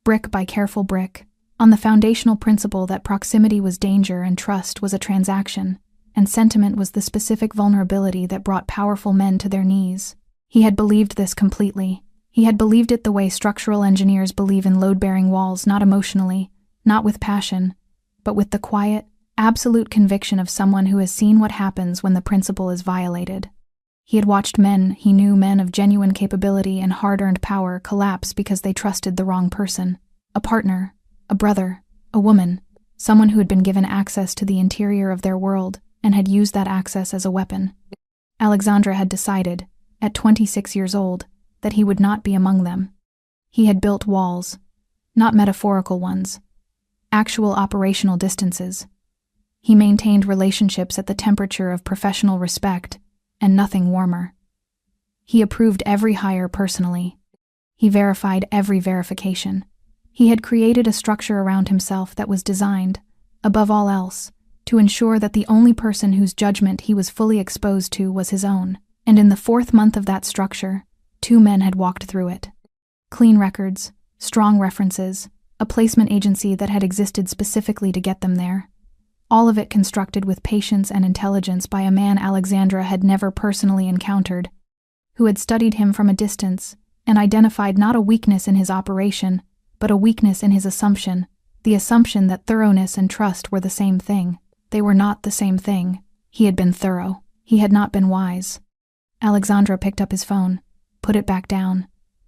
brick by careful brick, on the foundational principle that proximity was danger and trust was a transaction, and sentiment was the specific vulnerability that brought powerful men to their knees. He had believed this completely. He had believed it the way structural engineers believe in load-bearing walls, not emotionally, not with passion, but with the quiet, absolute conviction of someone who has seen what happens when the principle is violated. He had watched men he knew, men of genuine capability and hard-earned power, collapse because they trusted the wrong person. A partner, a brother, a woman, someone who had been given access to the interior of their world and had used that access as a weapon. Alexandra had decided, at 26 years old, that he would not be among them. He had built walls, not metaphorical ones, actual operational distances. He maintained relationships at the temperature of professional respect, and nothing warmer. He approved every hire personally. He verified every verification. He had created a structure around himself that was designed, above all else, to ensure that the only person whose judgment he was fully exposed to was his own. And in the 4th month of that structure, 2 men had walked through it. Clean records, strong references, a placement agency that had existed specifically to get them there. All of it constructed with patience and intelligence by a man Alexandra had never personally encountered, who had studied him from a distance and identified not a weakness in his operation, but a weakness in his assumption, the assumption that thoroughness and trust were the same thing. They were not the same thing. He had been thorough. He had not been wise. Alexandra picked up his phone, put it back down,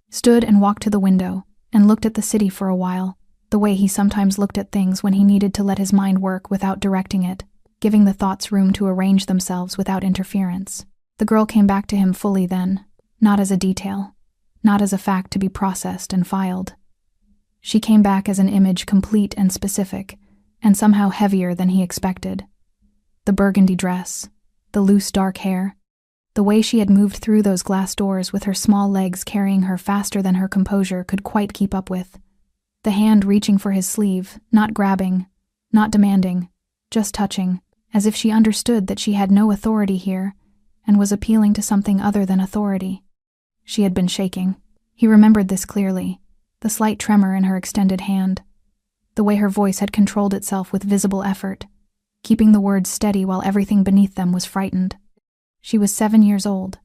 stood and walked to the window, and looked at the city for a while, the way he sometimes looked at things when he needed to let his mind work without directing it, giving the thoughts room to arrange themselves without interference. The girl came back to him fully then, not as a detail, not as a fact to be processed and filed. She came back as an image complete and specific, and somehow heavier than he expected. The burgundy dress, the loose dark hair, the way she had moved through those glass doors with her small legs carrying her faster than her composure could quite keep up with. The hand reaching for his sleeve, not grabbing, not demanding, just touching, as if she understood that she had no authority here and was appealing to something other than authority. She had been shaking. He remembered this clearly, the slight tremor in her extended hand, the way her voice had controlled itself with visible effort, keeping the words steady while everything beneath them was frightened. She was 7 years old.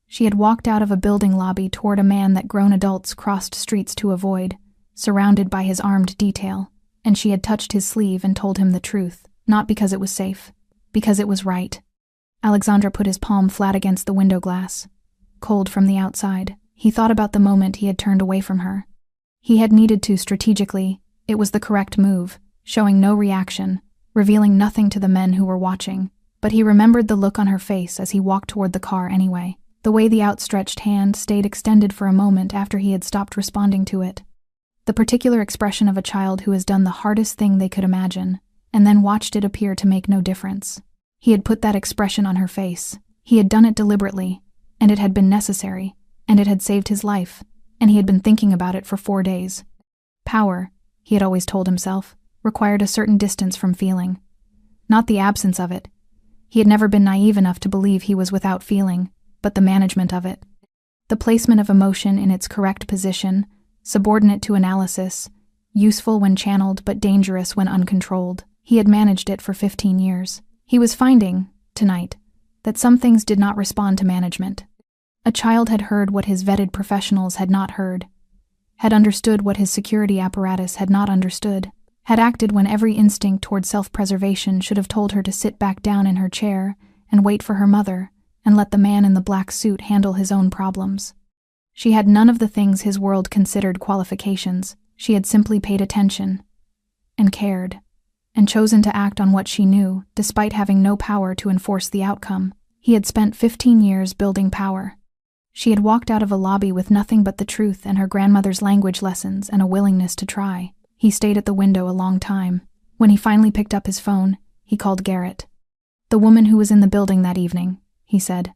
She had walked out of a building lobby toward a man that grown adults crossed streets to avoid, surrounded by his armed detail, and she had touched his sleeve and told him the truth, not because it was safe, because it was right. Alexandra put his palm flat against the window glass. Cold from the outside, he thought about the moment he had turned away from her. He had needed to strategically. It was the correct move, showing no reaction, revealing nothing to the men who were watching. But he remembered the look on her face as he walked toward the car anyway, the way the outstretched hand stayed extended for a moment after he had stopped responding to it. The particular expression of a child who has done the hardest thing they could imagine, and then watched it appear to make no difference. He had put that expression on her face. He had done it deliberately, and it had been necessary, and it had saved his life, and he had been thinking about it for 4 days. Power, he had always told himself, required a certain distance from feeling. Not the absence of it. He had never been naive enough to believe he was without feeling, but the management of it. The placement of emotion in its correct position, subordinate to analysis, useful when channeled but dangerous when uncontrolled. He had managed it for 15 years. He was finding, tonight, that some things did not respond to management. A child had heard what his vetted professionals had not heard, had understood what his security apparatus had not understood, had acted when every instinct toward self-preservation should have told her to sit back down in her chair and wait for her mother and let the man in the black suit handle his own problems. She had none of the things his world considered qualifications. She had simply paid attention and cared and chosen to act on what she knew, despite having no power to enforce the outcome. He had spent 15 years building power. She had walked out of a lobby with nothing but the truth and her grandmother's language lessons and a willingness to try. He stayed at the window a long time. When he finally picked up his phone, he called Garrett. "The woman who was in the building that evening," he said.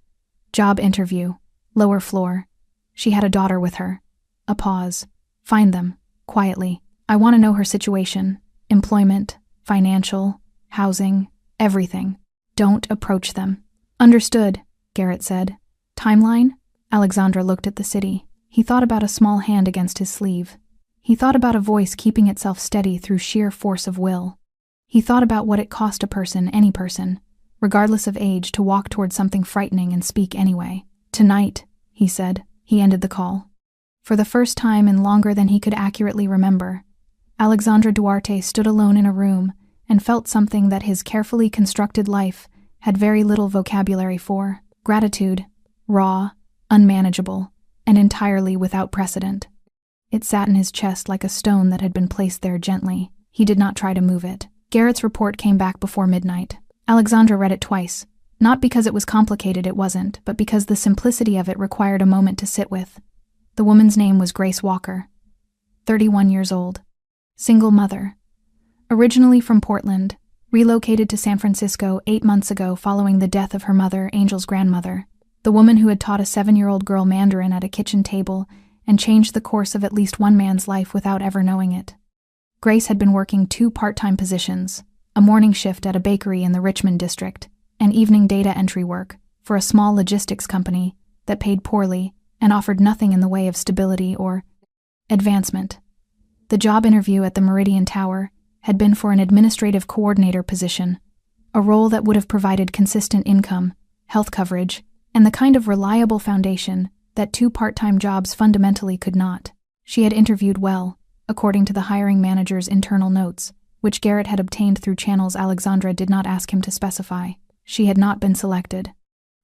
"Job interview. Lower floor. She had a daughter with her." A pause. "Find them. Quietly. I want to know her situation. Employment, financial, housing, everything. Don't approach them." "Understood," Garrett said. "Timeline?" Alexandra looked at the city. He thought about a small hand against his sleeve. He thought about a voice keeping itself steady through sheer force of will. He thought about what it cost a person, any person, regardless of age, to walk toward something frightening and speak anyway. "Tonight," he said. He ended the call. For the first time in longer than he could accurately remember, Alexandra Duarte stood alone in a room and felt something that his carefully constructed life had very little vocabulary for: gratitude, raw, unmanageable, and entirely without precedent. It sat in his chest like a stone that had been placed there gently. He did not try to move it. Garrett's report came back before midnight. Alexandra read it twice, not because it was complicated, it wasn't, but because the simplicity of it required a moment to sit with. The woman's name was Grace Walker, 31 years old, single mother. Originally from Portland, relocated to San Francisco 8 months ago following the death of her mother, Angel's grandmother, the woman who had taught a 7-year-old girl Mandarin at a kitchen table and changed the course of at least one man's life without ever knowing it. Grace had been working 2 part-time positions, a morning shift at a bakery in the Richmond district, and evening data entry work for a small logistics company that paid poorly and offered nothing in the way of stability or advancement. The job interview at the Meridian Tower had been for an administrative coordinator position, a role that would have provided consistent income, health coverage, and the kind of reliable foundation that 2 part-time jobs fundamentally could not. She had interviewed well, according to the hiring manager's internal notes, which Garrett had obtained through channels Alexandra did not ask him to specify. She had not been selected.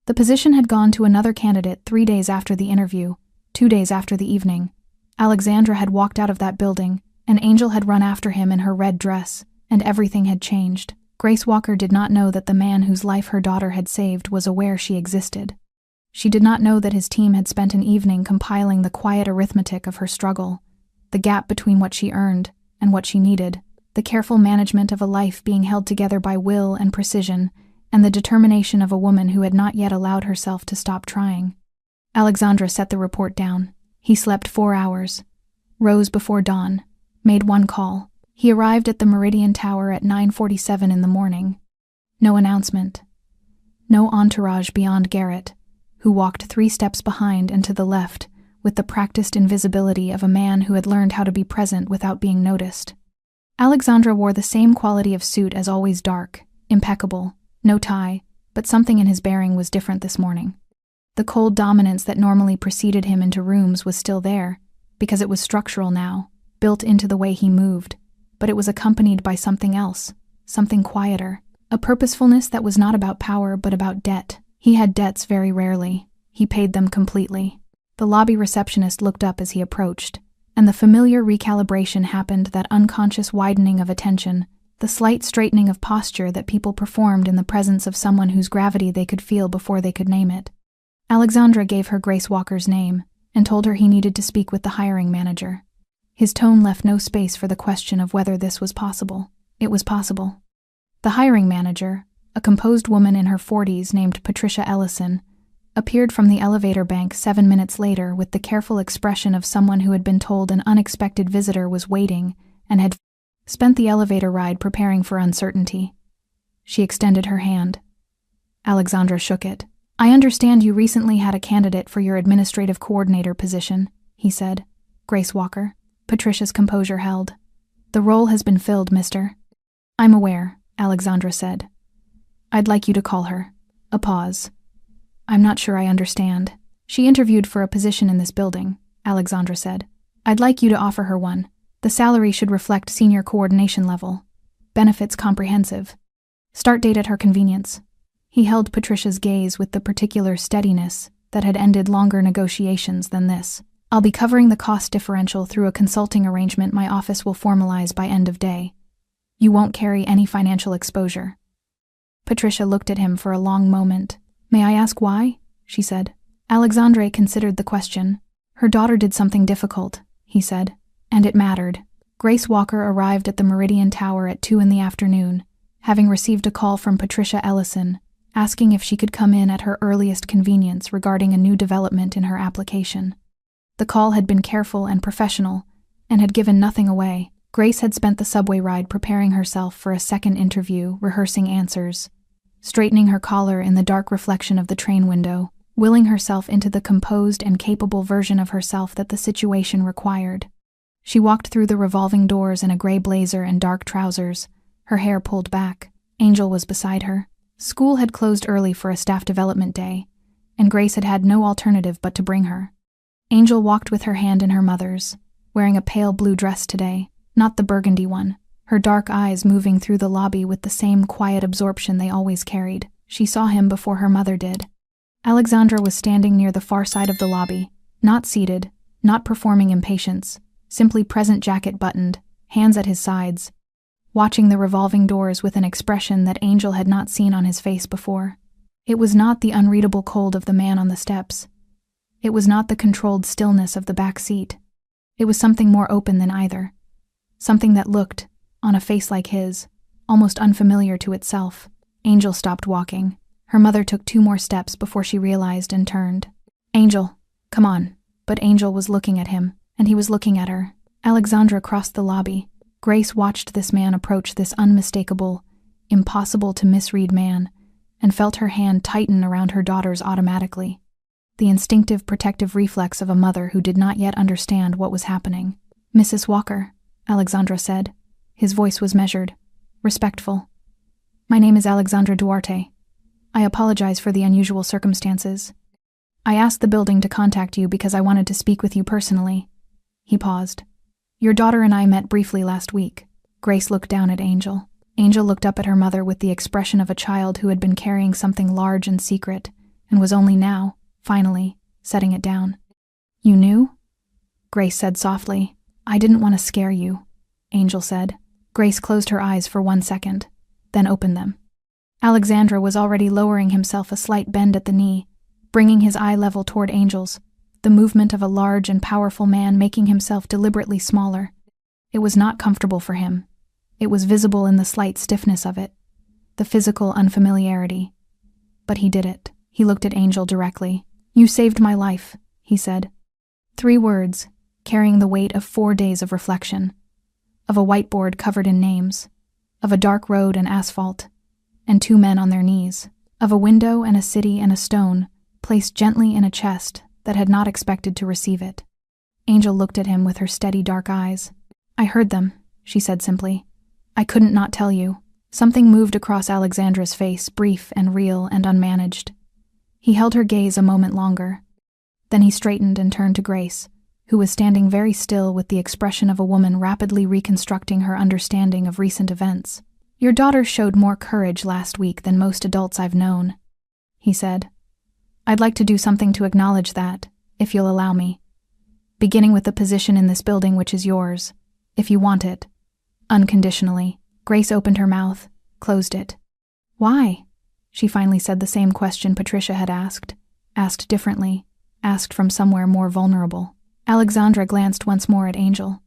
The position had gone to another candidate 3 days after the interview, 2 days after the evening. Alexandra had walked out of that building, and Angel had run after him in her red dress, and everything had changed. Grace Walker did not know that the man whose life her daughter had saved was aware she existed. She did not know that his team had spent an evening compiling the quiet arithmetic of her struggle, the gap between what she earned and what she needed, the careful management of a life being held together by will and precision, and the determination of a woman who had not yet allowed herself to stop trying. Alexandra set the report down. He slept 4 hours, rose before dawn, made 1 call. He arrived at the Meridian Tower at 9:47 in the morning. No announcement. No entourage beyond Garrett, who walked 3 steps behind and to the left with the practiced invisibility of a man who had learned how to be present without being noticed. Alexandra wore the same quality of suit as always, dark, impeccable, no tie, but something in his bearing was different this morning. The cold dominance that normally preceded him into rooms was still there, because it was structural now, built into the way he moved, but it was accompanied by something else, something quieter, a purposefulness that was not about power but about debt. He had debts very rarely. He paid them completely. The lobby receptionist looked up as he approached, and the familiar recalibration happened, that unconscious widening of attention, the slight straightening of posture that people performed in the presence of someone whose gravity they could feel before they could name it. Alexandra gave her Grace Walker's name and told her he needed to speak with the hiring manager. His tone left no space for the question of whether this was possible. It was possible. The hiring manager, a composed woman in her 40s named Patricia Ellison, appeared from the elevator bank 7 minutes later with the careful expression of someone who had been told an unexpected visitor was waiting and had spent the elevator ride preparing for uncertainty. She extended her hand. Alexandra shook it. "I understand you recently had a candidate for your administrative coordinator position," he said. "Grace Walker." Patricia's composure held. "The role has been filled, mister." "I'm aware," Alexandra said. "I'd like you to call her." A pause. "I'm not sure I understand." "She interviewed for a position in this building," Alexandra said. "I'd like you to offer her one. The salary should reflect senior coordination level. Benefits comprehensive. Start date at her convenience." He held Patricia's gaze with the particular steadiness that had ended longer negotiations than this. "I'll be covering the cost differential through a consulting arrangement my office will formalize by end of day." You won't carry any financial exposure. Patricia looked at him for a long moment. May I ask why? She said. Alexandre considered the question. Her daughter did something difficult, he said, and it mattered. Grace Walker arrived at the Meridian Tower at 2 p.m, having received a call from Patricia Ellison, asking if she could come in at her earliest convenience regarding a new development in her application. The call had been careful and professional, and had given nothing away. Grace had spent the subway ride preparing herself for a second interview, rehearsing answers, straightening her collar in the dark reflection of the train window, willing herself into the composed and capable version of herself that the situation required. She walked through the revolving doors in a gray blazer and dark trousers, her hair pulled back. Angel was beside her. School had closed early for a staff development day, and Grace had had no alternative but to bring her. Angel walked with her hand in her mother's, wearing a pale blue dress today, not the burgundy one, her dark eyes moving through the lobby with the same quiet absorption they always carried. She saw him before her mother did. Alexandra was standing near the far side of the lobby, not seated, not performing impatience, simply present, jacket buttoned, hands at his sides, watching the revolving doors with an expression that Angel had not seen on his face before. It was not the unreadable cold of the man on the steps. It was not the controlled stillness of the back seat. It was something more open than either. Something that looked, on a face like his, almost unfamiliar to itself. Angel stopped walking. Her mother took 2 more steps before she realized and turned. Angel, come on. But Angel was looking at him, and he was looking at her. Alexandra crossed the lobby. Grace watched this man approach this unmistakable, impossible to misread man, and felt her hand tighten around her daughter's automatically. The instinctive protective reflex of a mother who did not yet understand what was happening. Mrs. Walker, Alexandra said. His voice was measured, respectful. My name is Alexandra Duarte. I apologize for the unusual circumstances. I asked the building to contact you because I wanted to speak with you personally. He paused. Your daughter and I met briefly last week. Grace looked down at Angel. Angel looked up at her mother with the expression of a child who had been carrying something large and secret, and was only now, finally, setting it down. You knew? Grace said softly. I didn't want to scare you, Angel said. Grace closed her eyes for 1 second, then opened them. Alexandra was already lowering himself a slight bend at the knee, bringing his eye level toward Angel's, the movement of a large and powerful man making himself deliberately smaller. It was not comfortable for him. It was visible in the slight stiffness of it, the physical unfamiliarity. But he did it. He looked at Angel directly. You saved my life, he said. 3 words, carrying the weight of 4 days of reflection, of a whiteboard covered in names, of a dark road and asphalt, and 2 men on their knees, of a window and a city and a stone, placed gently in a chest that had not expected to receive it. Angel looked at him with her steady dark eyes. I heard them, she said simply. I couldn't not tell you. Something moved across Alexandra's face, brief and real and unmanaged. He held her gaze a moment longer. Then he straightened and turned to Grace, who was standing very still with the expression of a woman rapidly reconstructing her understanding of recent events. Your daughter showed more courage last week than most adults I've known, he said. I'd like to do something to acknowledge that, if you'll allow me. Beginning with the position in this building which is yours, if you want it. Unconditionally. Grace opened her mouth, closed it. Why? She finally said the same question Patricia had asked differently, asked from somewhere more vulnerable. Alexandra glanced once more at Angel.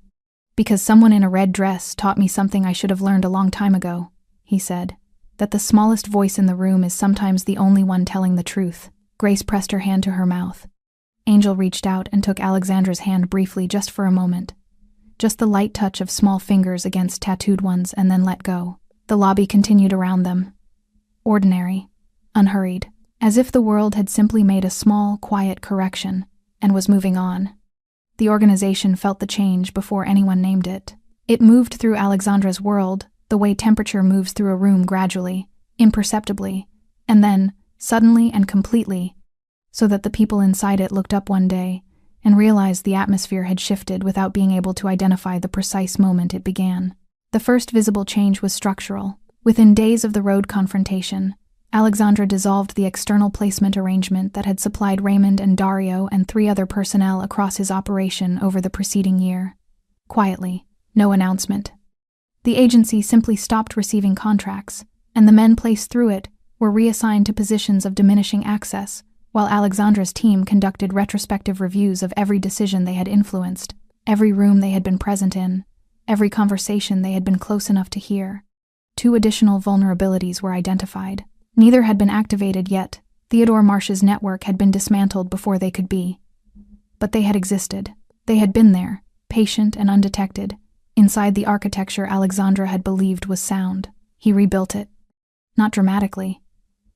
Because someone in a red dress taught me something I should have learned a long time ago, he said, that the smallest voice in the room is sometimes the only one telling the truth. Grace pressed her hand to her mouth. Angel reached out and took Alexandra's hand briefly, just for a moment. Just the light touch of small fingers against tattooed ones, and then let go. The lobby continued around them. Ordinary, unhurried, as if the world had simply made a small, quiet correction and was moving on. The organization felt the change before anyone named it. It moved through Alexandra's world, the way temperature moves through a room gradually, imperceptibly, and then, suddenly and completely, so that the people inside it looked up one day and realized the atmosphere had shifted without being able to identify the precise moment it began. The first visible change was structural. Within days of the road confrontation, Alexandra dissolved the external placement arrangement that had supplied Raymond and Dario and 3 other personnel across his operation over the preceding year. Quietly, no announcement. The agency simply stopped receiving contracts, and the men placed through it were reassigned to positions of diminishing access, while Alexandra's team conducted retrospective reviews of every decision they had influenced, every room they had been present in, every conversation they had been close enough to hear. 2 additional vulnerabilities were identified. Neither had been activated yet. Theodore Marsh's network had been dismantled before they could be. But they had existed. They had been there, patient and undetected, inside the architecture Alexandra had believed was sound. He rebuilt it. Not dramatically.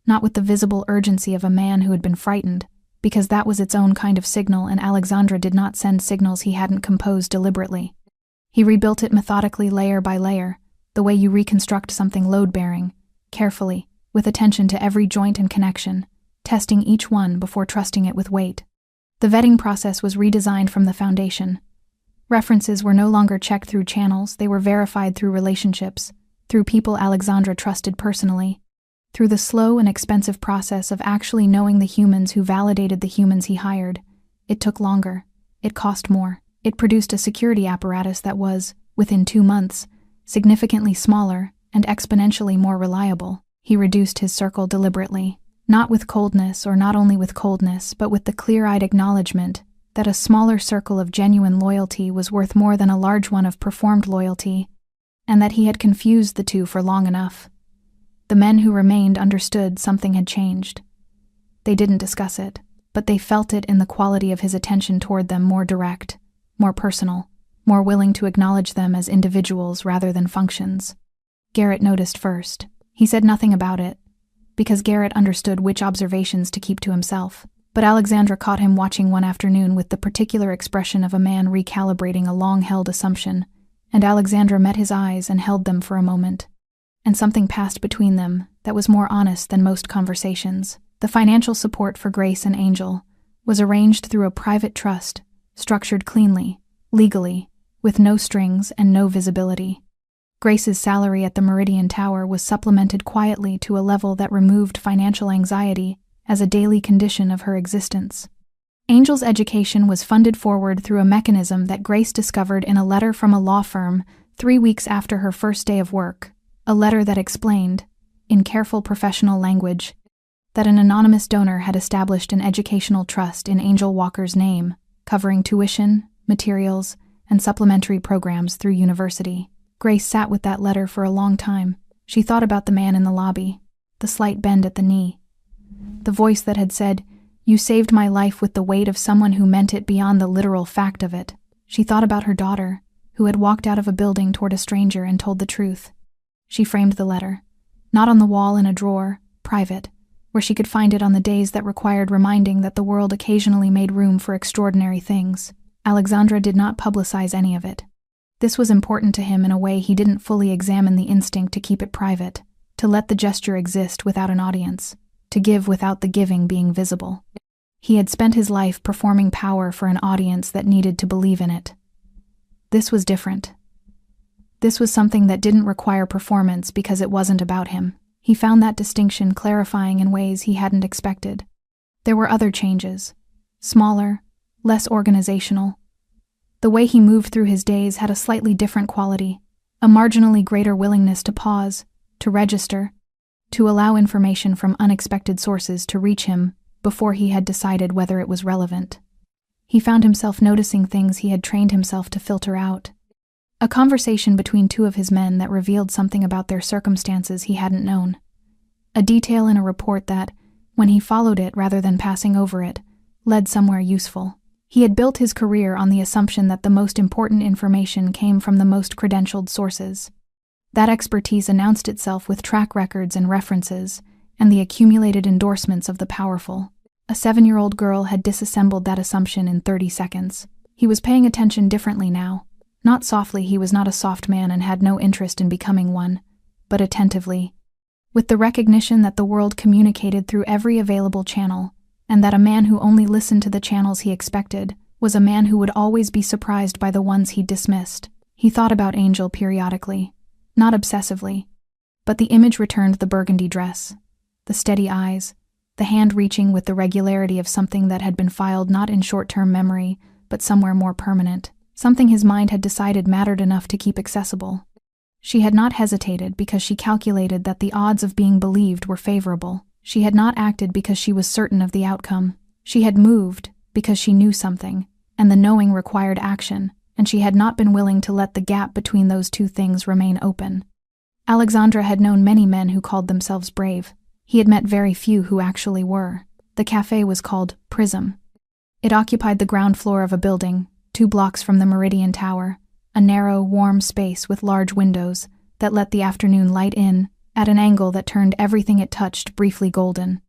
Not with the visible urgency of a man who had been frightened, because that was its own kind of signal, and Alexandra did not send signals he hadn't composed deliberately. He rebuilt it methodically, layer by layer, the way you reconstruct something load-bearing, carefully, with attention to every joint and connection, testing each one before trusting it with weight. The vetting process was redesigned from the foundation. References were no longer checked through channels, they were verified through relationships, through people Alexandra trusted personally, through the slow and expensive process of actually knowing the humans who validated the humans he hired. It took longer. It cost more. It produced a security apparatus that was, within 2 months, significantly smaller and exponentially more reliable. He reduced his circle deliberately, not with coldness, or not only with coldness, but with the clear-eyed acknowledgement that a smaller circle of genuine loyalty was worth more than a large one of performed loyalty, and that he had confused the two for long enough. The men who remained understood something had changed. They didn't discuss it, but they felt it in the quality of his attention toward them, more direct, more personal, more willing to acknowledge them as individuals rather than functions. Garrett noticed first. He said nothing about it, because Garrett understood which observations to keep to himself. But Alexandra caught him watching one afternoon with the particular expression of a man recalibrating a long-held assumption, and Alexandra met his eyes and held them for a moment. And something passed between them that was more honest than most conversations. The financial support for Grace and Angel was arranged through a private trust, structured cleanly, legally, with no strings and no visibility. Grace's salary at the Meridian Tower was supplemented quietly to a level that removed financial anxiety as a daily condition of her existence. Angel's education was funded forward through a mechanism that Grace discovered in a letter from a law firm 3 weeks after her first day of work, a letter that explained, in careful professional language, that an anonymous donor had established an educational trust in Angel Walker's name, covering tuition, materials, and supplementary programs through university. Grace sat with that letter for a long time. She thought about the man in the lobby, the slight bend at the knee, the voice that had said, "You saved my life," with the weight of someone who meant it beyond the literal fact of it. She thought about her daughter, who had walked out of a building toward a stranger and told the truth. She framed the letter, not on the wall in a drawer, private, where she could find it on the days that required reminding that the world occasionally made room for extraordinary things. Alexandra did not publicize any of it. This was important to him in a way he didn't fully examine the instinct to keep it private, to let the gesture exist without an audience, to give without the giving being visible. He had spent his life performing power for an audience that needed to believe in it. This was different. This was something that didn't require performance because it wasn't about him. He found that distinction clarifying in ways he hadn't expected. There were other changes, smaller, less organizational. The way he moved through his days had a slightly different quality, a marginally greater willingness to pause, to register, to allow information from unexpected sources to reach him before he had decided whether it was relevant. He found himself noticing things he had trained himself to filter out. A conversation between 2 of his men that revealed something about their circumstances he hadn't known. A detail in a report that, when he followed it rather than passing over it, led somewhere useful. He had built his career on the assumption that the most important information came from the most credentialed sources. That expertise announced itself with track records and references, and the accumulated endorsements of the powerful. A 7-year-old girl had disassembled that assumption in 30 seconds. He was paying attention differently now. Not softly, he was not a soft man and had no interest in becoming one, but attentively, with the recognition that the world communicated through every available channel, and that a man who only listened to the channels he expected was a man who would always be surprised by the ones he dismissed. He thought about Angel periodically, not obsessively, but the image returned: the burgundy dress, the steady eyes, the hand reaching with the regularity of something that had been filed not in short-term memory, but somewhere more permanent, something his mind had decided mattered enough to keep accessible. She had not hesitated because she calculated that the odds of being believed were favorable. She had not acted because she was certain of the outcome. She had moved because she knew something, and the knowing required action, and she had not been willing to let the gap between those two things remain open. Alexandra had known many men who called themselves brave. He had met very few who actually were. The cafe was called Prism. It occupied the ground floor of a building, 2 blocks from the Meridian Tower, a narrow, warm space with large windows that let the afternoon light in at an angle that turned everything it touched briefly golden.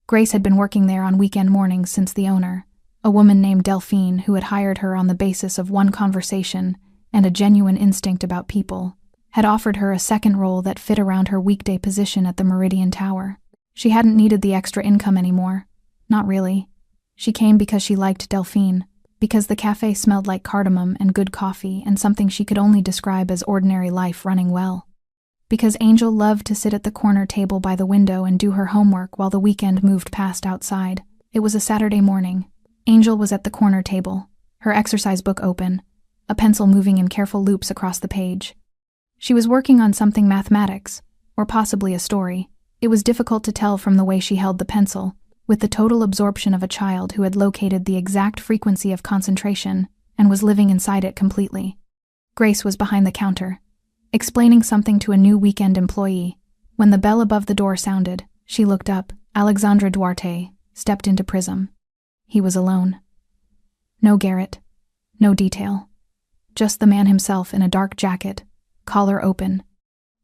Grace had been working there on weekend mornings since the owner, a woman named Delphine who had hired her on the basis of one conversation and a genuine instinct about people, had offered her a second role that fit around her weekday position at the Meridian Tower. She hadn't needed the extra income anymore. Not really. She came because she liked Delphine, because the cafe smelled like cardamom and good coffee and something she could only describe as ordinary life running well. Because Angel loved to sit at the corner table by the window and do her homework while the weekend moved past outside. It was a Saturday morning. Angel was at the corner table, her exercise book open, a pencil moving in careful loops across the page. She was working on something mathematics, or possibly a story. It was difficult to tell from the way she held the pencil, with the total absorption of a child who had located the exact frequency of concentration and was living inside it completely. Grace was behind the counter, explaining something to a new weekend employee. When the bell above the door sounded, she looked up. Alexandra Duarte stepped into Prism. He was alone. No Garrett, no detail. Just the man himself in a dark jacket, collar open,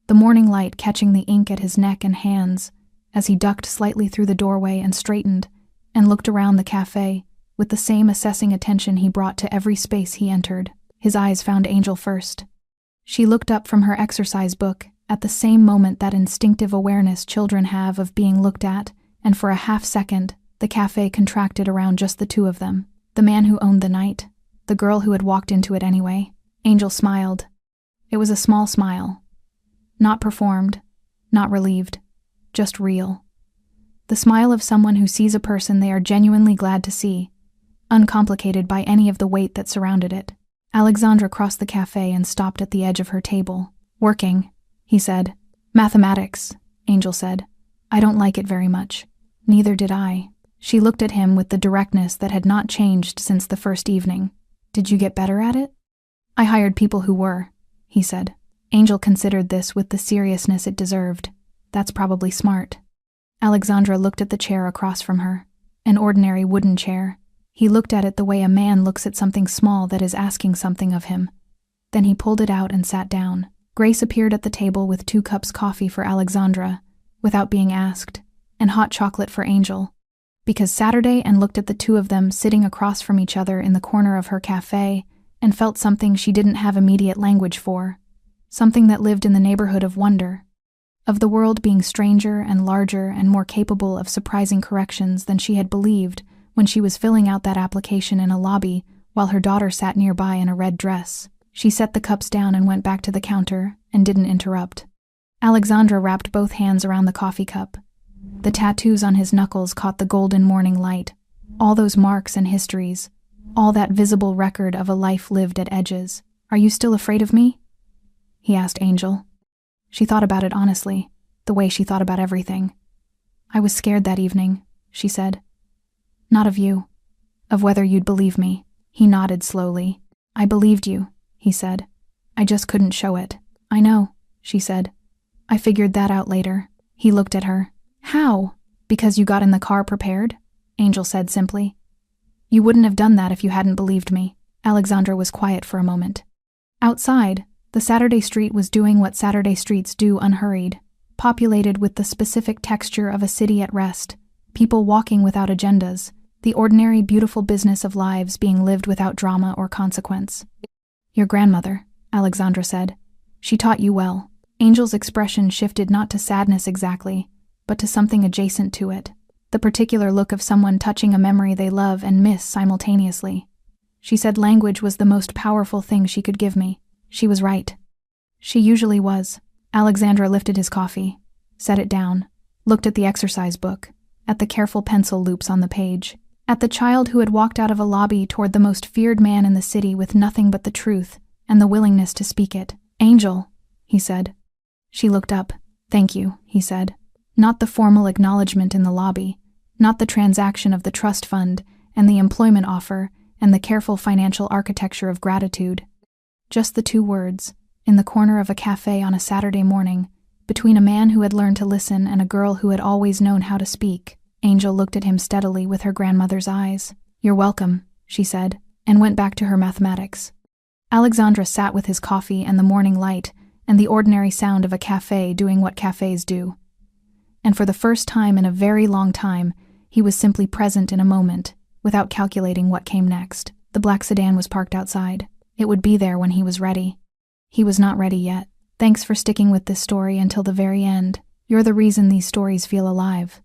the morning light catching the ink at his neck and hands as he ducked slightly through the doorway and straightened and looked around the cafe with the same assessing attention he brought to every space he entered. His eyes found Angel first. She looked up from her exercise book at the same moment that instinctive awareness children have of being looked at, and for a half second, the cafe contracted around just the two of them. The man who owned the night, the girl who had walked into it anyway. Angel smiled. It was a small smile. Not performed, not relieved, just real. The smile of someone who sees a person they are genuinely glad to see, uncomplicated by any of the weight that surrounded it. Alexandra crossed the cafe and stopped at the edge of her table. Working, he said. Mathematics, Angel said. I don't like it very much. Neither did I. She looked at him with the directness that had not changed since the first evening. Did you get better at it? I hired people who were, he said. Angel considered this with the seriousness it deserved. That's probably smart. Alexandra looked at the chair across from her, an ordinary wooden chair. He looked at it the way a man looks at something small that is asking something of him. Then he pulled it out and sat down. Grace appeared at the table with 2 cups coffee for Alexandra, without being asked, and hot chocolate for Angel. Because Saturday and looked at the two of them sitting across from each other in the corner of her cafe and felt something she didn't have immediate language for, something that lived in the neighborhood of wonder, of the world being stranger and larger and more capable of surprising corrections than she had believed when she was filling out that application in a lobby while her daughter sat nearby in a red dress. She set the cups down and went back to the counter and didn't interrupt. Alexandra wrapped both hands around the coffee cup. The tattoos on his knuckles caught the golden morning light, all those marks and histories, all that visible record of a life lived at edges. Are you still afraid of me? He asked Angel. She thought about it honestly, the way she thought about everything. I was scared that evening, she said. Not of you, of whether you'd believe me. He nodded slowly. I believed you, he said. I just couldn't show it. I know, she said. I figured that out later. He looked at her. How? Because you got in the car prepared? Angel said simply. You wouldn't have done that if you hadn't believed me. Alexandra was quiet for a moment. Outside, the Saturday street was doing what Saturday streets do unhurried, populated with the specific texture of a city at rest, people walking without agendas, the ordinary beautiful business of lives being lived without drama or consequence. Your grandmother, Alexandra said. She taught you well. Angel's expression shifted not to sadness exactly, but to something adjacent to it, the particular look of someone touching a memory they love and miss simultaneously. She said language was the most powerful thing she could give me. She was right. She usually was. Alexandra lifted his coffee, set it down, looked at the exercise book, at the careful pencil loops on the page, at the child who had walked out of a lobby toward the most feared man in the city with nothing but the truth and the willingness to speak it. Angel, he said. She looked up. Thank you, he said. Not the formal acknowledgement in the lobby, not the transaction of the trust fund and the employment offer and the careful financial architecture of gratitude. Just the two words, in the corner of a cafe on a Saturday morning, between a man who had learned to listen and a girl who had always known how to speak. Angel looked at him steadily with her grandmother's eyes. You're welcome, she said, and went back to her mathematics. Alexandra sat with his coffee and the morning light and the ordinary sound of a cafe doing what cafes do. And for the first time in a very long time, he was simply present in a moment, without calculating what came next. The black sedan was parked outside. It would be there when he was ready. He was not ready yet. Thanks for sticking with this story until the very end. You're the reason these stories feel alive.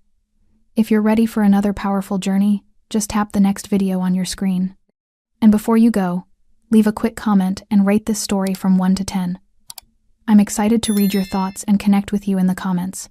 If you're ready for another powerful journey, just tap the next video on your screen. And before you go, leave a quick comment and rate this story from 1 to 10. I'm excited to read your thoughts and connect with you in the comments.